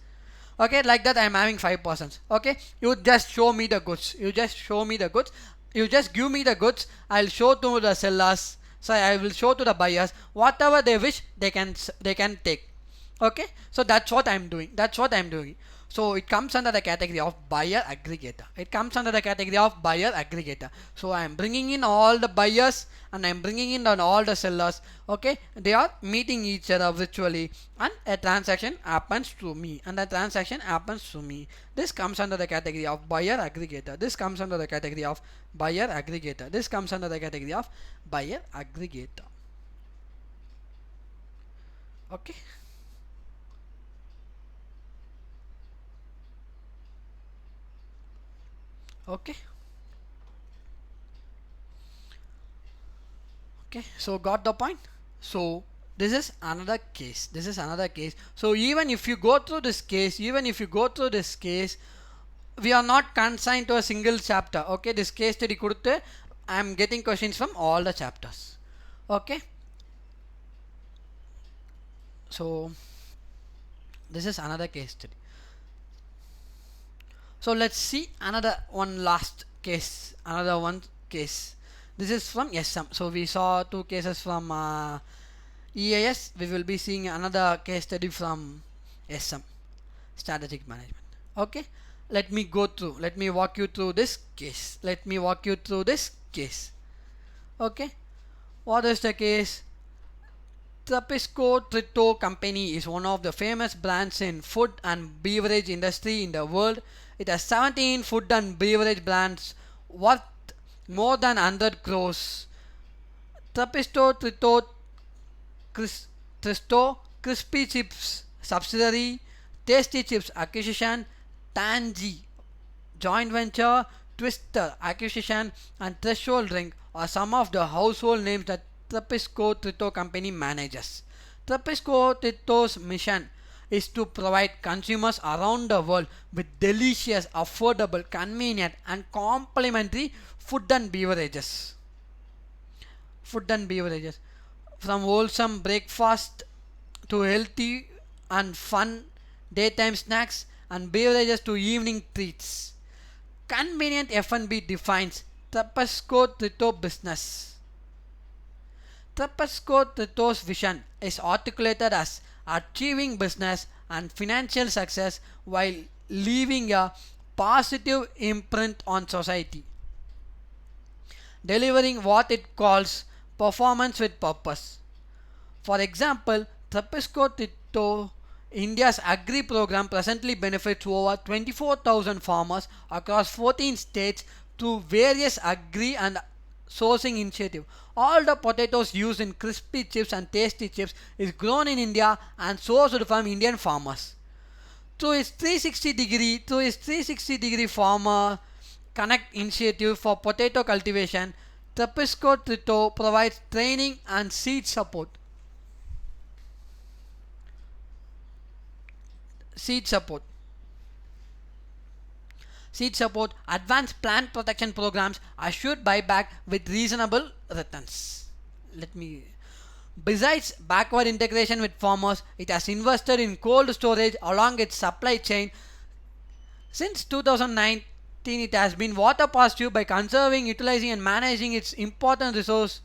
Okay, like that I'm having 5%. Okay, you just show me the goods, you just give me the goods, I'll show to the sellers, so I will show to the buyers whatever they wish they can take. Okay, so that's what I'm doing, so it comes under the category of buyer aggregator. So I'm bringing in all the buyers and I'm bringing in all the sellers. Okay, they are meeting each other virtually, and a transaction happens to me, This comes under the category of buyer aggregator. Okay. Okay. Okay, so got the point. So this is another case. So even if you go through this case, we are not consigned to a single chapter. Okay, this case study kuduthu I am getting questions from all the chapters. Okay, so this is another case study. So let's see another case. This is from SM. So we saw two cases from EAS. We will be seeing another case study from SM, strategic management. Okay, let me walk you through this case. Okay, what is the case? Tabasco Trito Company is one of the famous brands in food and beverage industry in the world. It has 17 food and beverage brands worth more than 100 crores. Tabasco Trito Crispy Chips subsidiary, Tasty Chips acquisition, Tangy joint venture, Twister acquisition, and Threshold Drink are some of the household names that Tabasco Trito Company manages. Tabasco Trito's mission is to provide consumers around the world with delicious, affordable, convenient, and complimentary food and beverages. From wholesome breakfast to healthy and fun daytime snacks and beverages to evening treats. Convenient F&B defines Tabasco Trito business. Tabasco Trito's vision is articulated as achieving business and financial success while leaving a positive imprint on society, delivering what it calls performance with purpose. For example, Tabasco Trito India's Agri program presently benefits over 24,000 farmers across 14 states through various agri and sourcing initiatives. All the potatoes used in crispy chips and tasty chips is grown in India and sourced from Indian farmers. Through its 360-degree farmer connect initiative for potato cultivation, Tabasco Trito provides training and seed support. Advanced plant protection programs, assured buyback with reasonable returns. Besides backward integration with farmers, it has invested in cold storage along its supply chain. Since 2019, it has been water positive by conserving, utilizing, and managing this important resource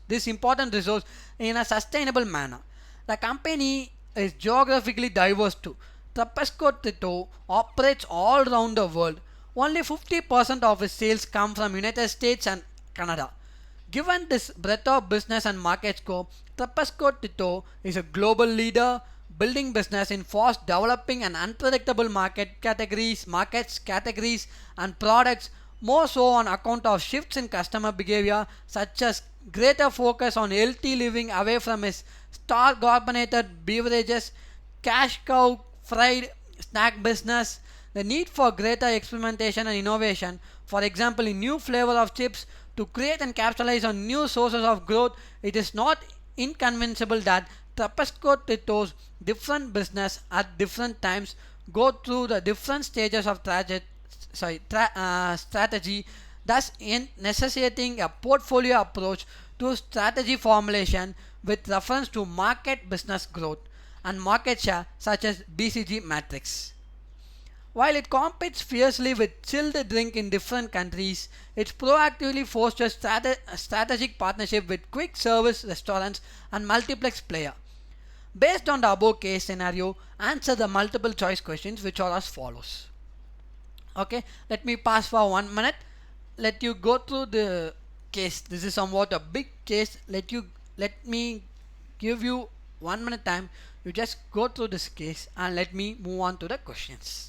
in a sustainable manner. The company is geographically diverse too. Tabasco Trito operates all around the world. Only 50% of its sales come from United States and Canada. Given this breadth of business and market scope, Tabasco Trito is a global leader building business in fast developing and unpredictable markets, categories and products, more so on account of shifts in customer behavior such as greater focus on healthy living away from his star carbonated beverages, cash cow fried snack business, the need for greater experimentation and innovation, for example in new flavor of chips, to create and capitalize on new sources of growth. It is not inconceivable that Tabasco Tito's different business at different times go through the different stages of strategy, thus necessitating a portfolio approach to strategy formulation with reference to market business growth and market share such as BCG matrix. While it competes fiercely with chilled drink in different countries, it proactively fosters strategic partnership with quick service restaurants and multiplex player. Based on the above case scenario, answer the multiple choice questions which are as follows. Okay, let me pause for 1 minute. Let you go through the case. This is somewhat a big case. Let me give you 1 minute time. You just go through this case and let me move on to the questions.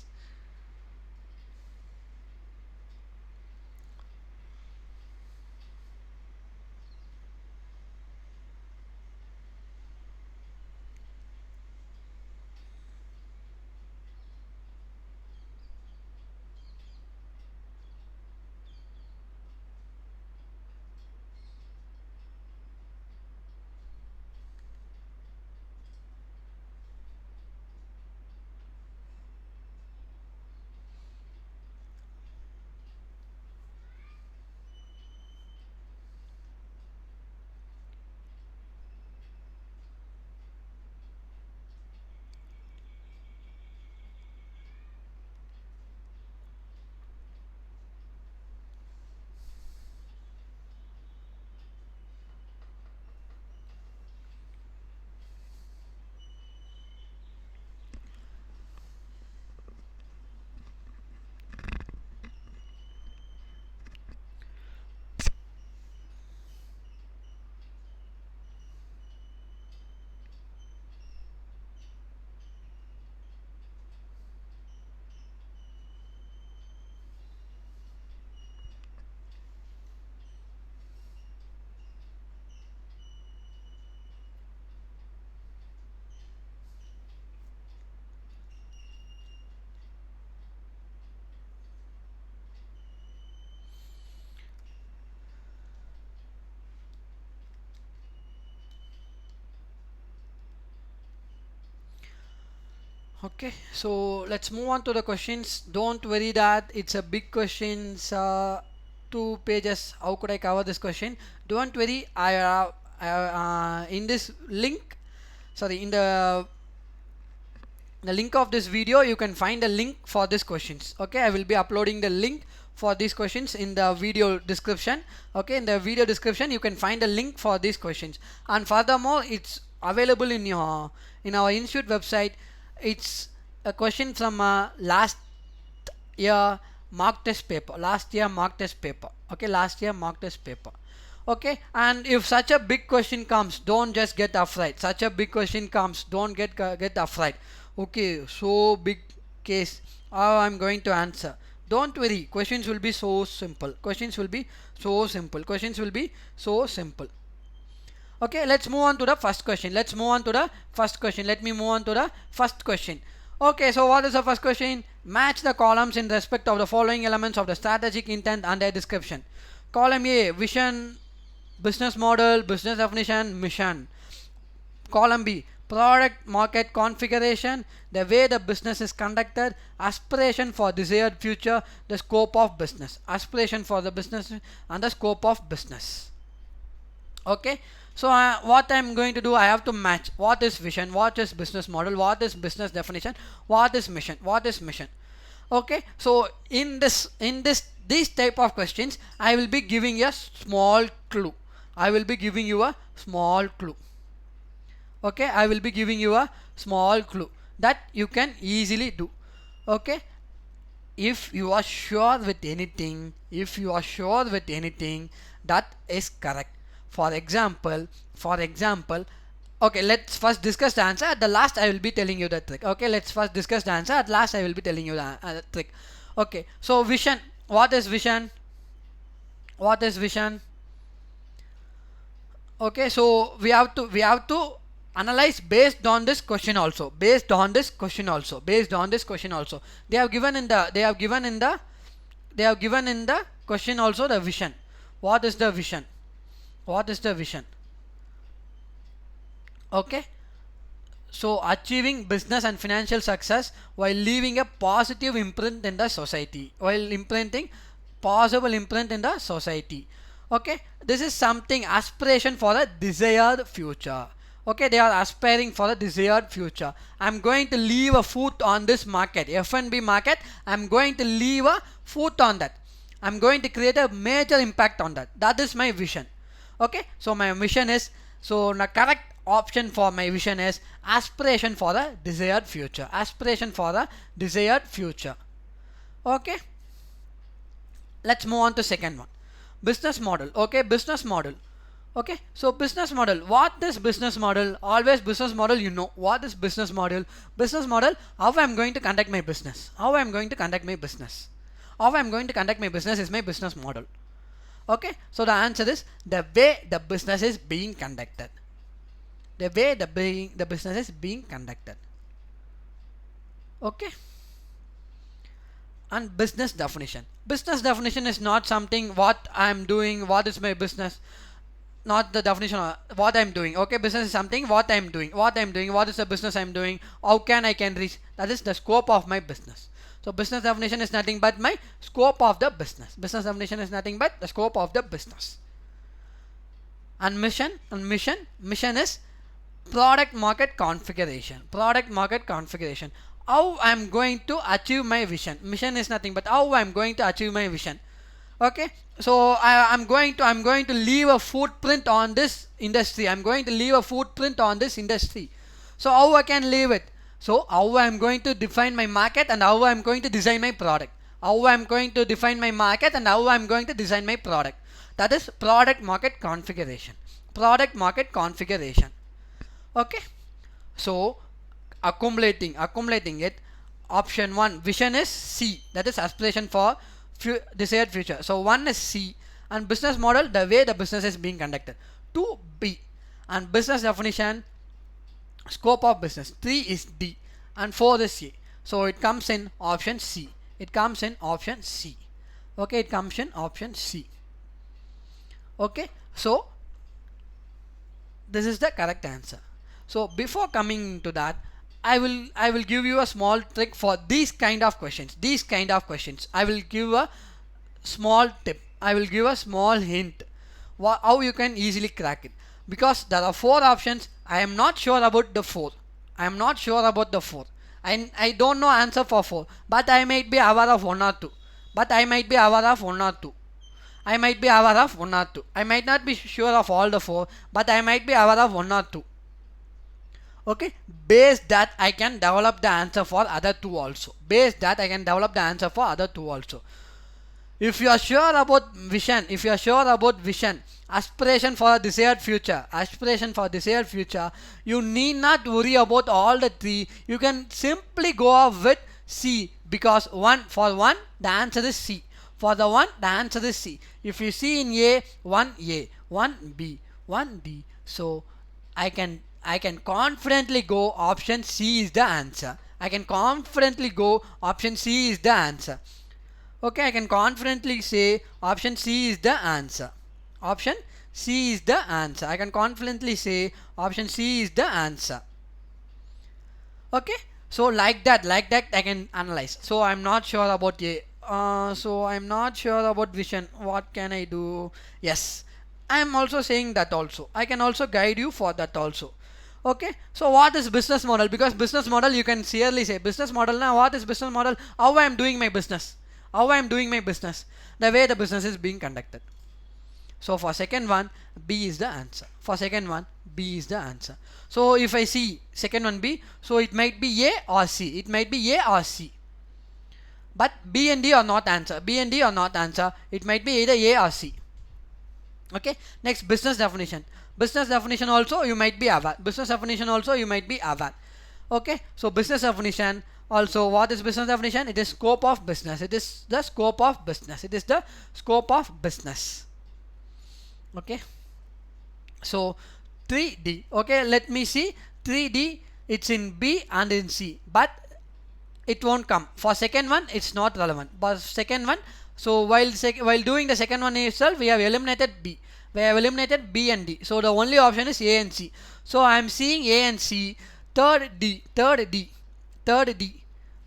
Okay, so let's move on to the questions. Don't worry that it's a big questions, 2 pages. How could I cover this question? Don't worry, in this link, sorry, in the link of this video, you can find a link for these questions. Okay, I will be uploading the link for these questions in the video description. Okay, in the video description, you can find a link for these questions, and furthermore, it's available in our institute website. It's a question from last year mock test paper. Okay, last year mock test paper. Okay, and if such a big question comes, don't just get afraid. Such a big question comes, don't get afraid. Okay, so big case, how I'm going to answer. Don't worry, questions will be so simple. Okay, let's move on to the first question. Let me move on to the first question. Okay, so what is the first question? Match the columns in respect of the following elements of the strategic intent and their description. Column A, vision, business model, business definition, mission. Column B, product market configuration, the way the business is conducted, aspiration for desired future, the scope of business. Aspiration for the business and the scope of business. Okay, so what I'm going to do, I have to match what is vision, what is business model, what is business definition, what is mission. Okay, so in these type of questions, I will be giving you a small clue. Okay, I will be giving you a small clue that you can easily do. Okay, if you are sure with anything, that is correct. For example, Okay, let's first discuss the answer. At the last, I will be telling you the trick. Okay, let's first discuss the answer. At last, I will be telling you the trick. Okay, so vision. What is vision? What is vision? Okay, so we have to analyze based on this question also. Based on this question also. Based on this question also. They have given in the question also the vision. What is the vision? What is the vision? Okay, so achieving business and financial success while leaving a positive imprint in the society, while imprinting possible imprint in the society. Okay, this is something aspiration for a desired future. Okay, they are aspiring for a desired future. I'm going to leave a foot on this market, F&B market. I'm going to leave a foot on that. I'm going to create a major impact on that. That is my vision. Okay, so my vision is, so the correct option for my vision is aspiration for a desired future. Aspiration for a desired future. Okay, let's move on to second one. Business model. Okay, business model. Okay, so business model. What is business model? Always business model, you know. What is business model? Business model, how I'm going to conduct my business. How I'm going to conduct my business. How I'm going to conduct my business is my business model. Okay, so the answer is the way the business is being conducted. The way the business is being conducted. Okay, and business definition. Business definition is not something what I'm doing, what is my business, not the definition of what I'm doing. Okay, business is something what I'm doing, what is the business I'm doing, how I can reach, that is the scope of my business. So business definition is nothing but my scope of the business. Business definition is nothing but the scope of the business. And mission is product market configuration. Product market configuration. How I'm going to achieve my vision. Mission is nothing but how I'm going to achieve my vision. Okay, so I'm going to leave a footprint on this industry. I'm going to leave a footprint on this industry. So how I can leave it? So how I'm going to define my market and how I'm going to design my product. How I'm going to define my market and how I'm going to design my product. That is product market configuration. Product market configuration. Okay, so accumulating it. Option 1, vision is C, that is aspiration for desired future. So 1 is C, and business model, the way the business is being conducted. 2, B, and business definition, scope of business. 3 is D, and 4 is C. So it comes in option C. It comes in option C. Okay, it comes in option C. Okay, so this is the correct answer. So before coming to that, I will give you a small trick for these kind of questions. I will give a small tip. I will give a small hint how you can easily crack it. Because there are 4 options. I am not sure about the 4. I don't know answer for 4. But I might be aware of 1 or 2. I might not be sure of all the 4. But I might be aware of 1 or 2. Okay, based that I can develop the answer for other 2 also. If you are sure about vision, aspiration for a desired future, you need not worry about all the 3. You can simply go off with C, because for 1 the answer is C. If you see in A, 1A, 1B, 1D, so I can confidently go option C is the answer. Okay, I can confidently say option C is the answer. Okay, so like that I can analyze. So I'm not sure about A. So I'm not sure about vision. What can I do? Yes, I am also saying that also. I can also guide you for that also. Okay, so what is business model? Because business model, you can clearly say business model. Now what is business model? How I am doing my business. The way the business is being conducted. So for second one, B is the answer. So if I see second one B, so it might be A or C. But B and D are not answer. It might be either A or C. Okay, next, business definition. Business definition also you might be aware. Business definition also you might be aware. Okay, so business definition also, what is business definition? It is scope of business. It is the scope of business. It is the scope of business. Okay, so 3D. Okay, let me see. 3D, it's in B and in C, but it won't come. For second one, it's not relevant. But second one, so while doing the second one itself, we have eliminated B. We have eliminated B and D. So the only option is A and C. So I am seeing A and C. Third D.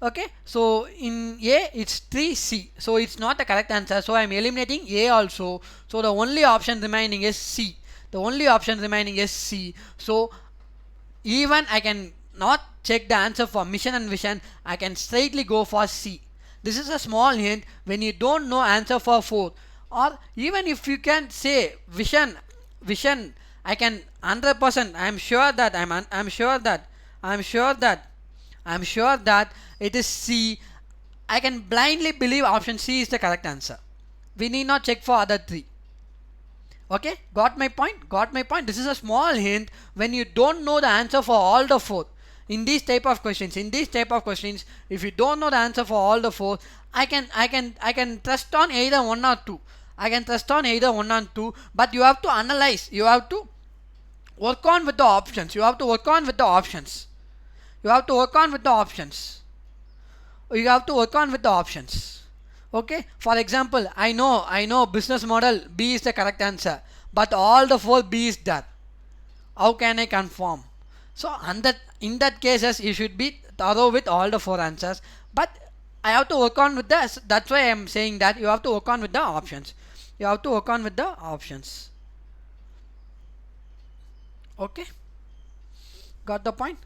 Okay, so in A it's 3C. So it's not the correct answer. So I am eliminating A also. So the only option remaining is C. The only option remaining is C. So even I can not check the answer for mission and vision, I can straightly go for C. This is a small hint when you don't know answer for 4, or even if you can say vision, I can 100%. I'm sure that it is C. I can blindly believe option C is the correct answer. We need not check for other 3. Okay, got my point? This is a small hint when you don't know the answer for all the 4. In these type of questions, if you don't know the answer for all the 4, I can trust on either 1 or 2. But you have to analyze. You have to work on with the options. Okay, for example, I know business model B is the correct answer, but all the 4 B is there. How can I confirm? So in that cases, you should be thorough with all the 4 answers, but I have to work on with the, that's why I am saying that you have to work on with the options. Okay, got the point?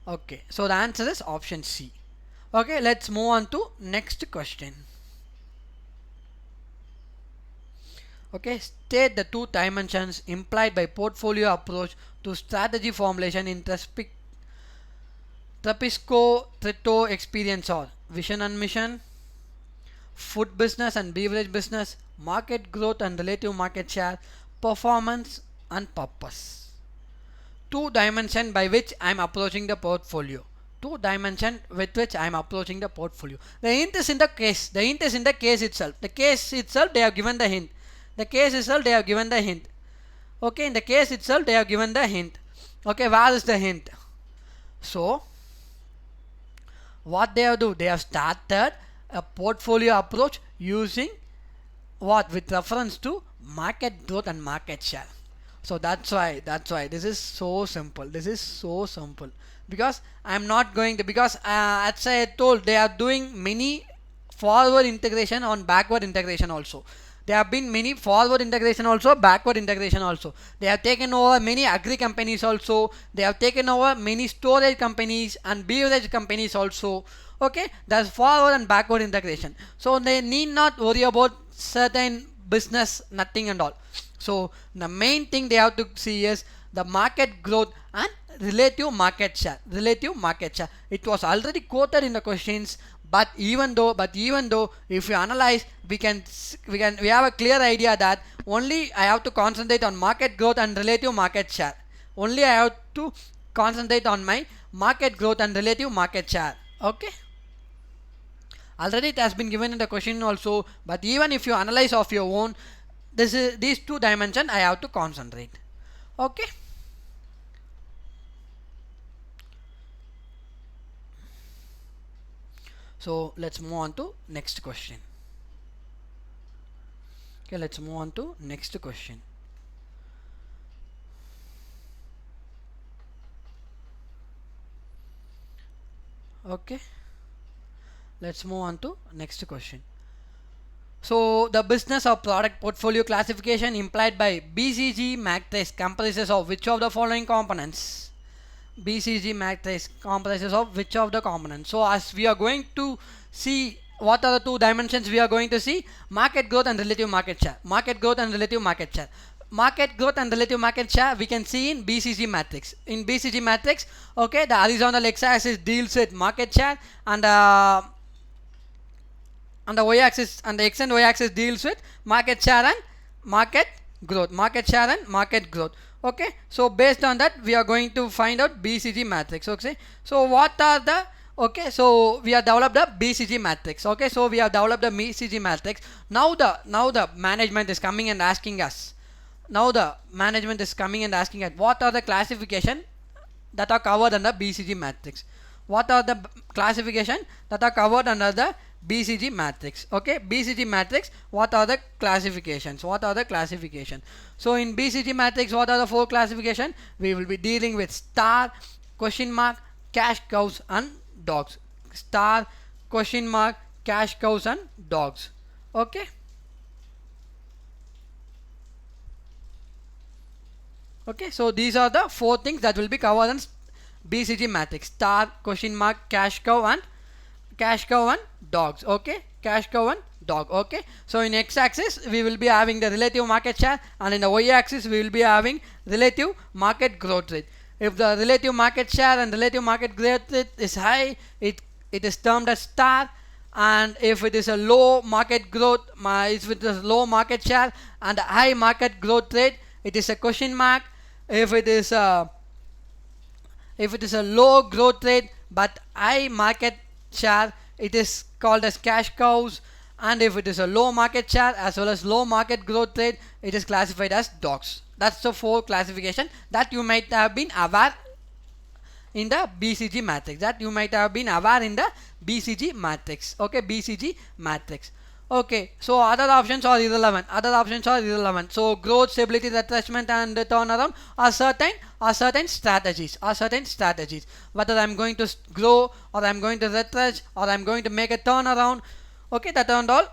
Okay, so the answer is option C. Okay, let's move on to next question. Okay, state the 2 dimensions implied by portfolio approach to strategy formulation in Trapisco Trito experience or vision and mission, food business and beverage business, market growth and relative market share, performance and purpose. 2 dimension by which I am approaching the portfolio. The hint is in the case. Itself. The case itself they have given the hint. Okay, in the case itself they have given the hint. Okay, where is the hint? So what they have do? They have started a portfolio approach using what? With reference to market growth and market share. So that's why this is so simple. Because I'm not going to, because as I told, they are doing many forward integration on backward integration also. There have been many forward integration also, backward integration also. They have taken over many agri companies also. They have taken over many storage companies and beverage companies also. Okay, that's forward and backward integration. So they need not worry about certain business, nothing and all. So the main thing they have to see is the market growth and relative market share. It was already quoted in the questions, but even though if you analyze, we have a clear idea that only I have to concentrate on market growth and relative market share. Only I have to concentrate on my market growth and relative market share. Okay, already it has been given in the question also, but even if you analyze of your own, these 2 dimensions I have to concentrate. Okay, so let's move on to next question. Okay, let's move on to next question. So the business or product portfolio classification implied by BCG matrix comprises of which of the following components? So as we are going to see, what are the 2 dimensions we are going to see? Market growth and relative market share. Market growth and relative market share we can see in BCG matrix. Okay, the horizontal x-axis deals with market share, and the y-axis and the x and y-axis deals with market share and market growth. Okay, so based on that we are going to find out BCG matrix. Okay, so what are the, okay, so we have developed the BCG matrix. Okay, so we have developed the BCG matrix. Now the management is coming and asking us, what are the classification that are covered under BCG matrix. What are the classification that are covered under the BCG matrix? Okay, BCG matrix, what are the classifications? So in BCG matrix, what are the 4 classification? We will be dealing with star, question mark, cash cows and dogs. Star, question mark, cash cows and dogs. Okay. Okay, so these are the 4 things that will be covered in BCG matrix: star, question mark, cash cow and dogs. Okay, cash cow and dog. Okay, so in x-axis we will be having the relative market share, and in the y-axis we will be having relative market growth rate. If the relative market share and relative market growth rate is high, it is termed as star, and if it is a low market growth, if it is low market share and a high market growth rate, it is a question mark. If it is a low growth rate but high market share, it is called as cash cows, and if it is a low market share as well as low market growth rate, it is classified as dogs. That's the 4 classification that you might have been aware in the BCG matrix. Okay, BCG matrix. Okay, so other options are irrelevant. So growth, stability, retrenchment and turnaround are certain strategies. Whether I'm going to grow or I'm going to retrench or I'm going to make a turnaround. Okay, that and all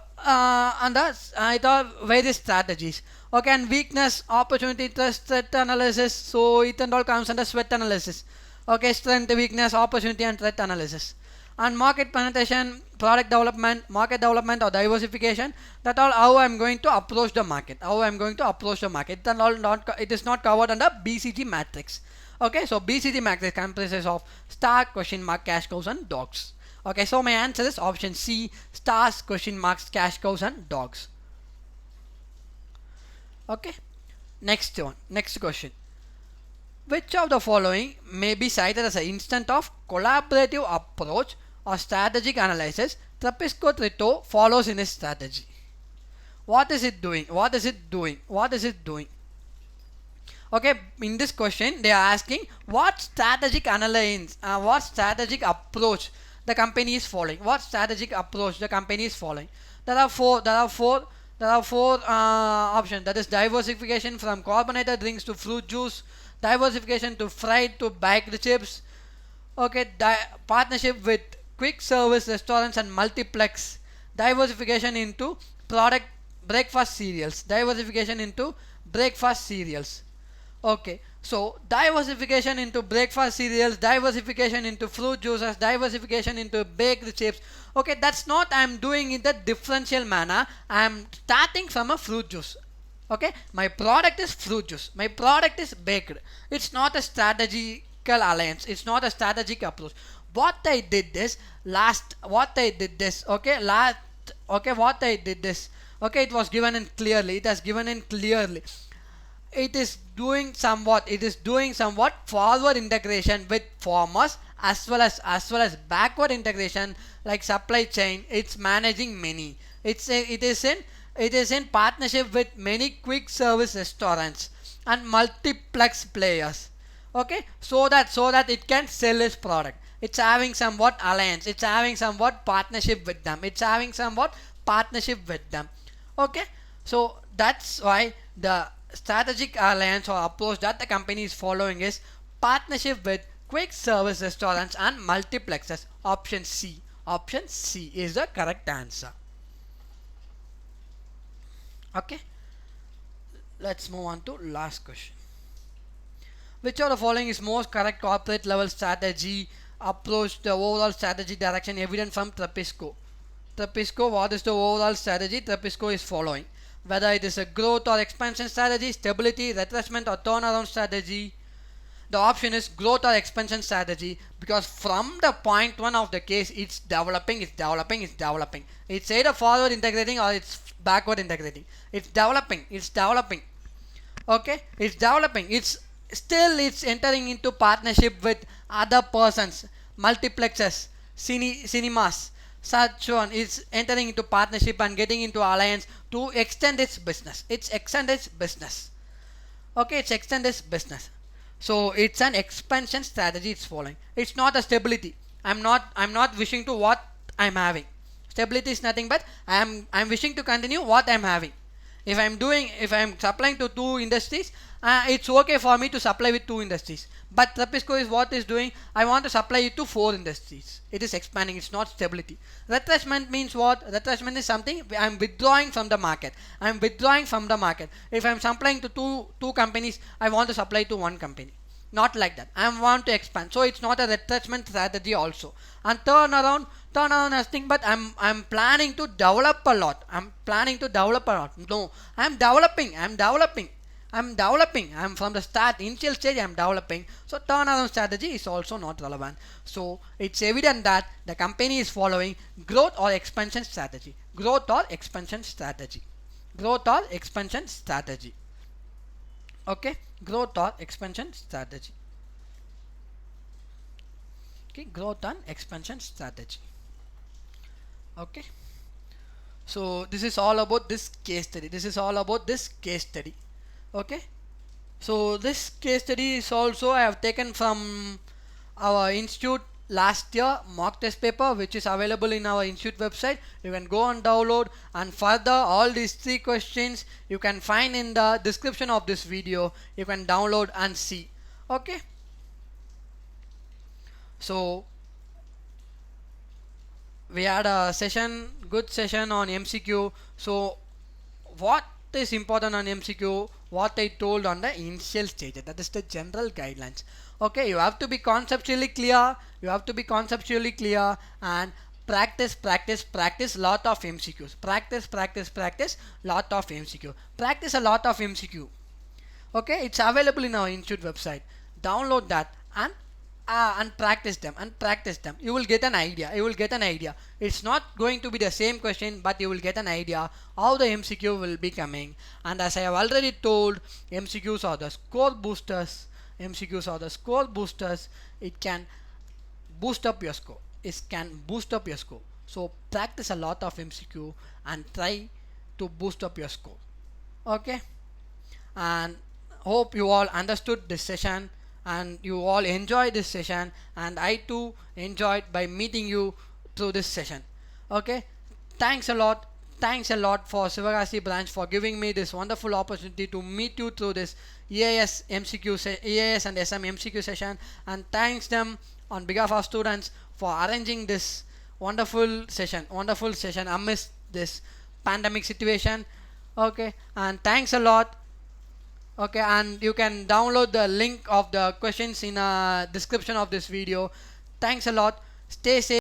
it are various strategies. Okay, and weakness, opportunity, threat analysis. So it and all comes under SWOT analysis. Okay, strength, weakness, opportunity and threat analysis. And market penetration, product development, market development or diversification, that all how I'm going to approach the market. And all it is not covered under BCG matrix. Okay, so BCG matrix comprises of star, question mark, cash cows and dogs. Okay, so my answer is option C, stars, question marks, cash cows and dogs. Okay, next question. Which of the following may be cited as an instance of collaborative approach or strategic analysis Trubisco-Tritto follows in his strategy? What is it doing? Okay, in this question they are asking what strategic approach the company is following. There are four options. That is diversification from carbonated drinks to fruit juice, diversification to fried to baked chips. Okay, partnership with quick service restaurants and multiplex, diversification into breakfast cereals. Okay, so diversification into breakfast cereals, diversification into fruit juices, diversification into baked chips. Okay, that's not I'm doing in the differential manner. I'm starting from a fruit juice. Okay, my product is fruit juice, my product is baked. It's not a strategical alliance, it's not a strategic approach. What I did this, it was given in clearly. It is doing somewhat forward integration with farmers as well as backward integration like supply chain. It's managing many. It is in partnership with many quick service restaurants and multiplex players. Okay, so that it can sell its product. It's having somewhat alliance. It's having somewhat partnership with them. Okay, so that's why the strategic alliance or approach that the company is following is partnership with quick service restaurants and multiplexes. Option C is the correct answer. Okay, let's move on to last question. Which of the following is most correct corporate level strategy approach, the overall strategy direction evident from Trubisco? What is the overall strategy Trubisco is following? Whether it is a growth or expansion strategy, stability, retrenchment or turnaround strategy. The option is growth or expansion strategy, because from the point 1 of the case it's developing. It's either forward integrating or it's backward integrating. It's developing. Okay, it's developing, it's still it's entering into partnership with other persons, multiplexes, cinemas, such on. It's entering into partnership and getting into alliance to extend its business. It's extend its business. Okay, it's extend its business. So it's an expansion strategy it's following. It's not a stability. I'm not wishing to what I'm having. Stability is nothing but I'm wishing to continue what I'm having. If I'm supplying to two industries, it's okay for me to supply with two industries. But Trapisco is what is doing. I want to supply it to four industries. It is expanding. It's not stability. Retrenchment means what? Retrenchment is something I'm withdrawing from the market. I'm withdrawing from the market. If I'm supplying to two companies, I want to supply to one company. Not like that. I want to expand. So it's not a retrenchment strategy also. And turnaround nothing but I'm planning to develop a lot. I'm planning to develop a lot. No, I'm developing. I'm from the start, initial stage, I'm developing. So turnaround strategy is also not relevant. So it's evident that the company is following growth or expansion strategy. Growth or expansion strategy. Growth or expansion strategy. Okay, growth or expansion strategy. Okay, growth and expansion strategy. Okay, so this is all about this case study. Okay, so this case study is also I have taken from our institute last year mock test paper, which is available in our institute website. You can go and download, and further all these three questions you can find in the description of this video. You can download and see. Okay, so we had a good session on MCQ. So what is important on MCQ? What I told on the initial stage, that is the general guidelines. Okay, you have to be conceptually clear. And practice lot of MCQs. Practice lot of MCQ. Practice a lot of MCQ. Okay, it's available in our institute website. Download that and practice them. You will get an idea. It's not going to be the same question, but you will get an idea how the MCQ will be coming. And as I have already told, MCQs are the score boosters. It can boost up your score. So practice a lot of MCQ and try to boost up your score. Okay, and hope you all understood this session and you all enjoyed this session, and I too enjoyed by meeting you through this session. Okay, thanks a lot for Sivakasi branch for giving me this wonderful opportunity to meet you through this EAS and SM MCQ session, and thanks them on behalf of students for arranging this wonderful session amidst this pandemic situation. Okay, and thanks a lot. Okay, and you can download the link of the questions in a description of this video. Thanks a lot. Stay safe.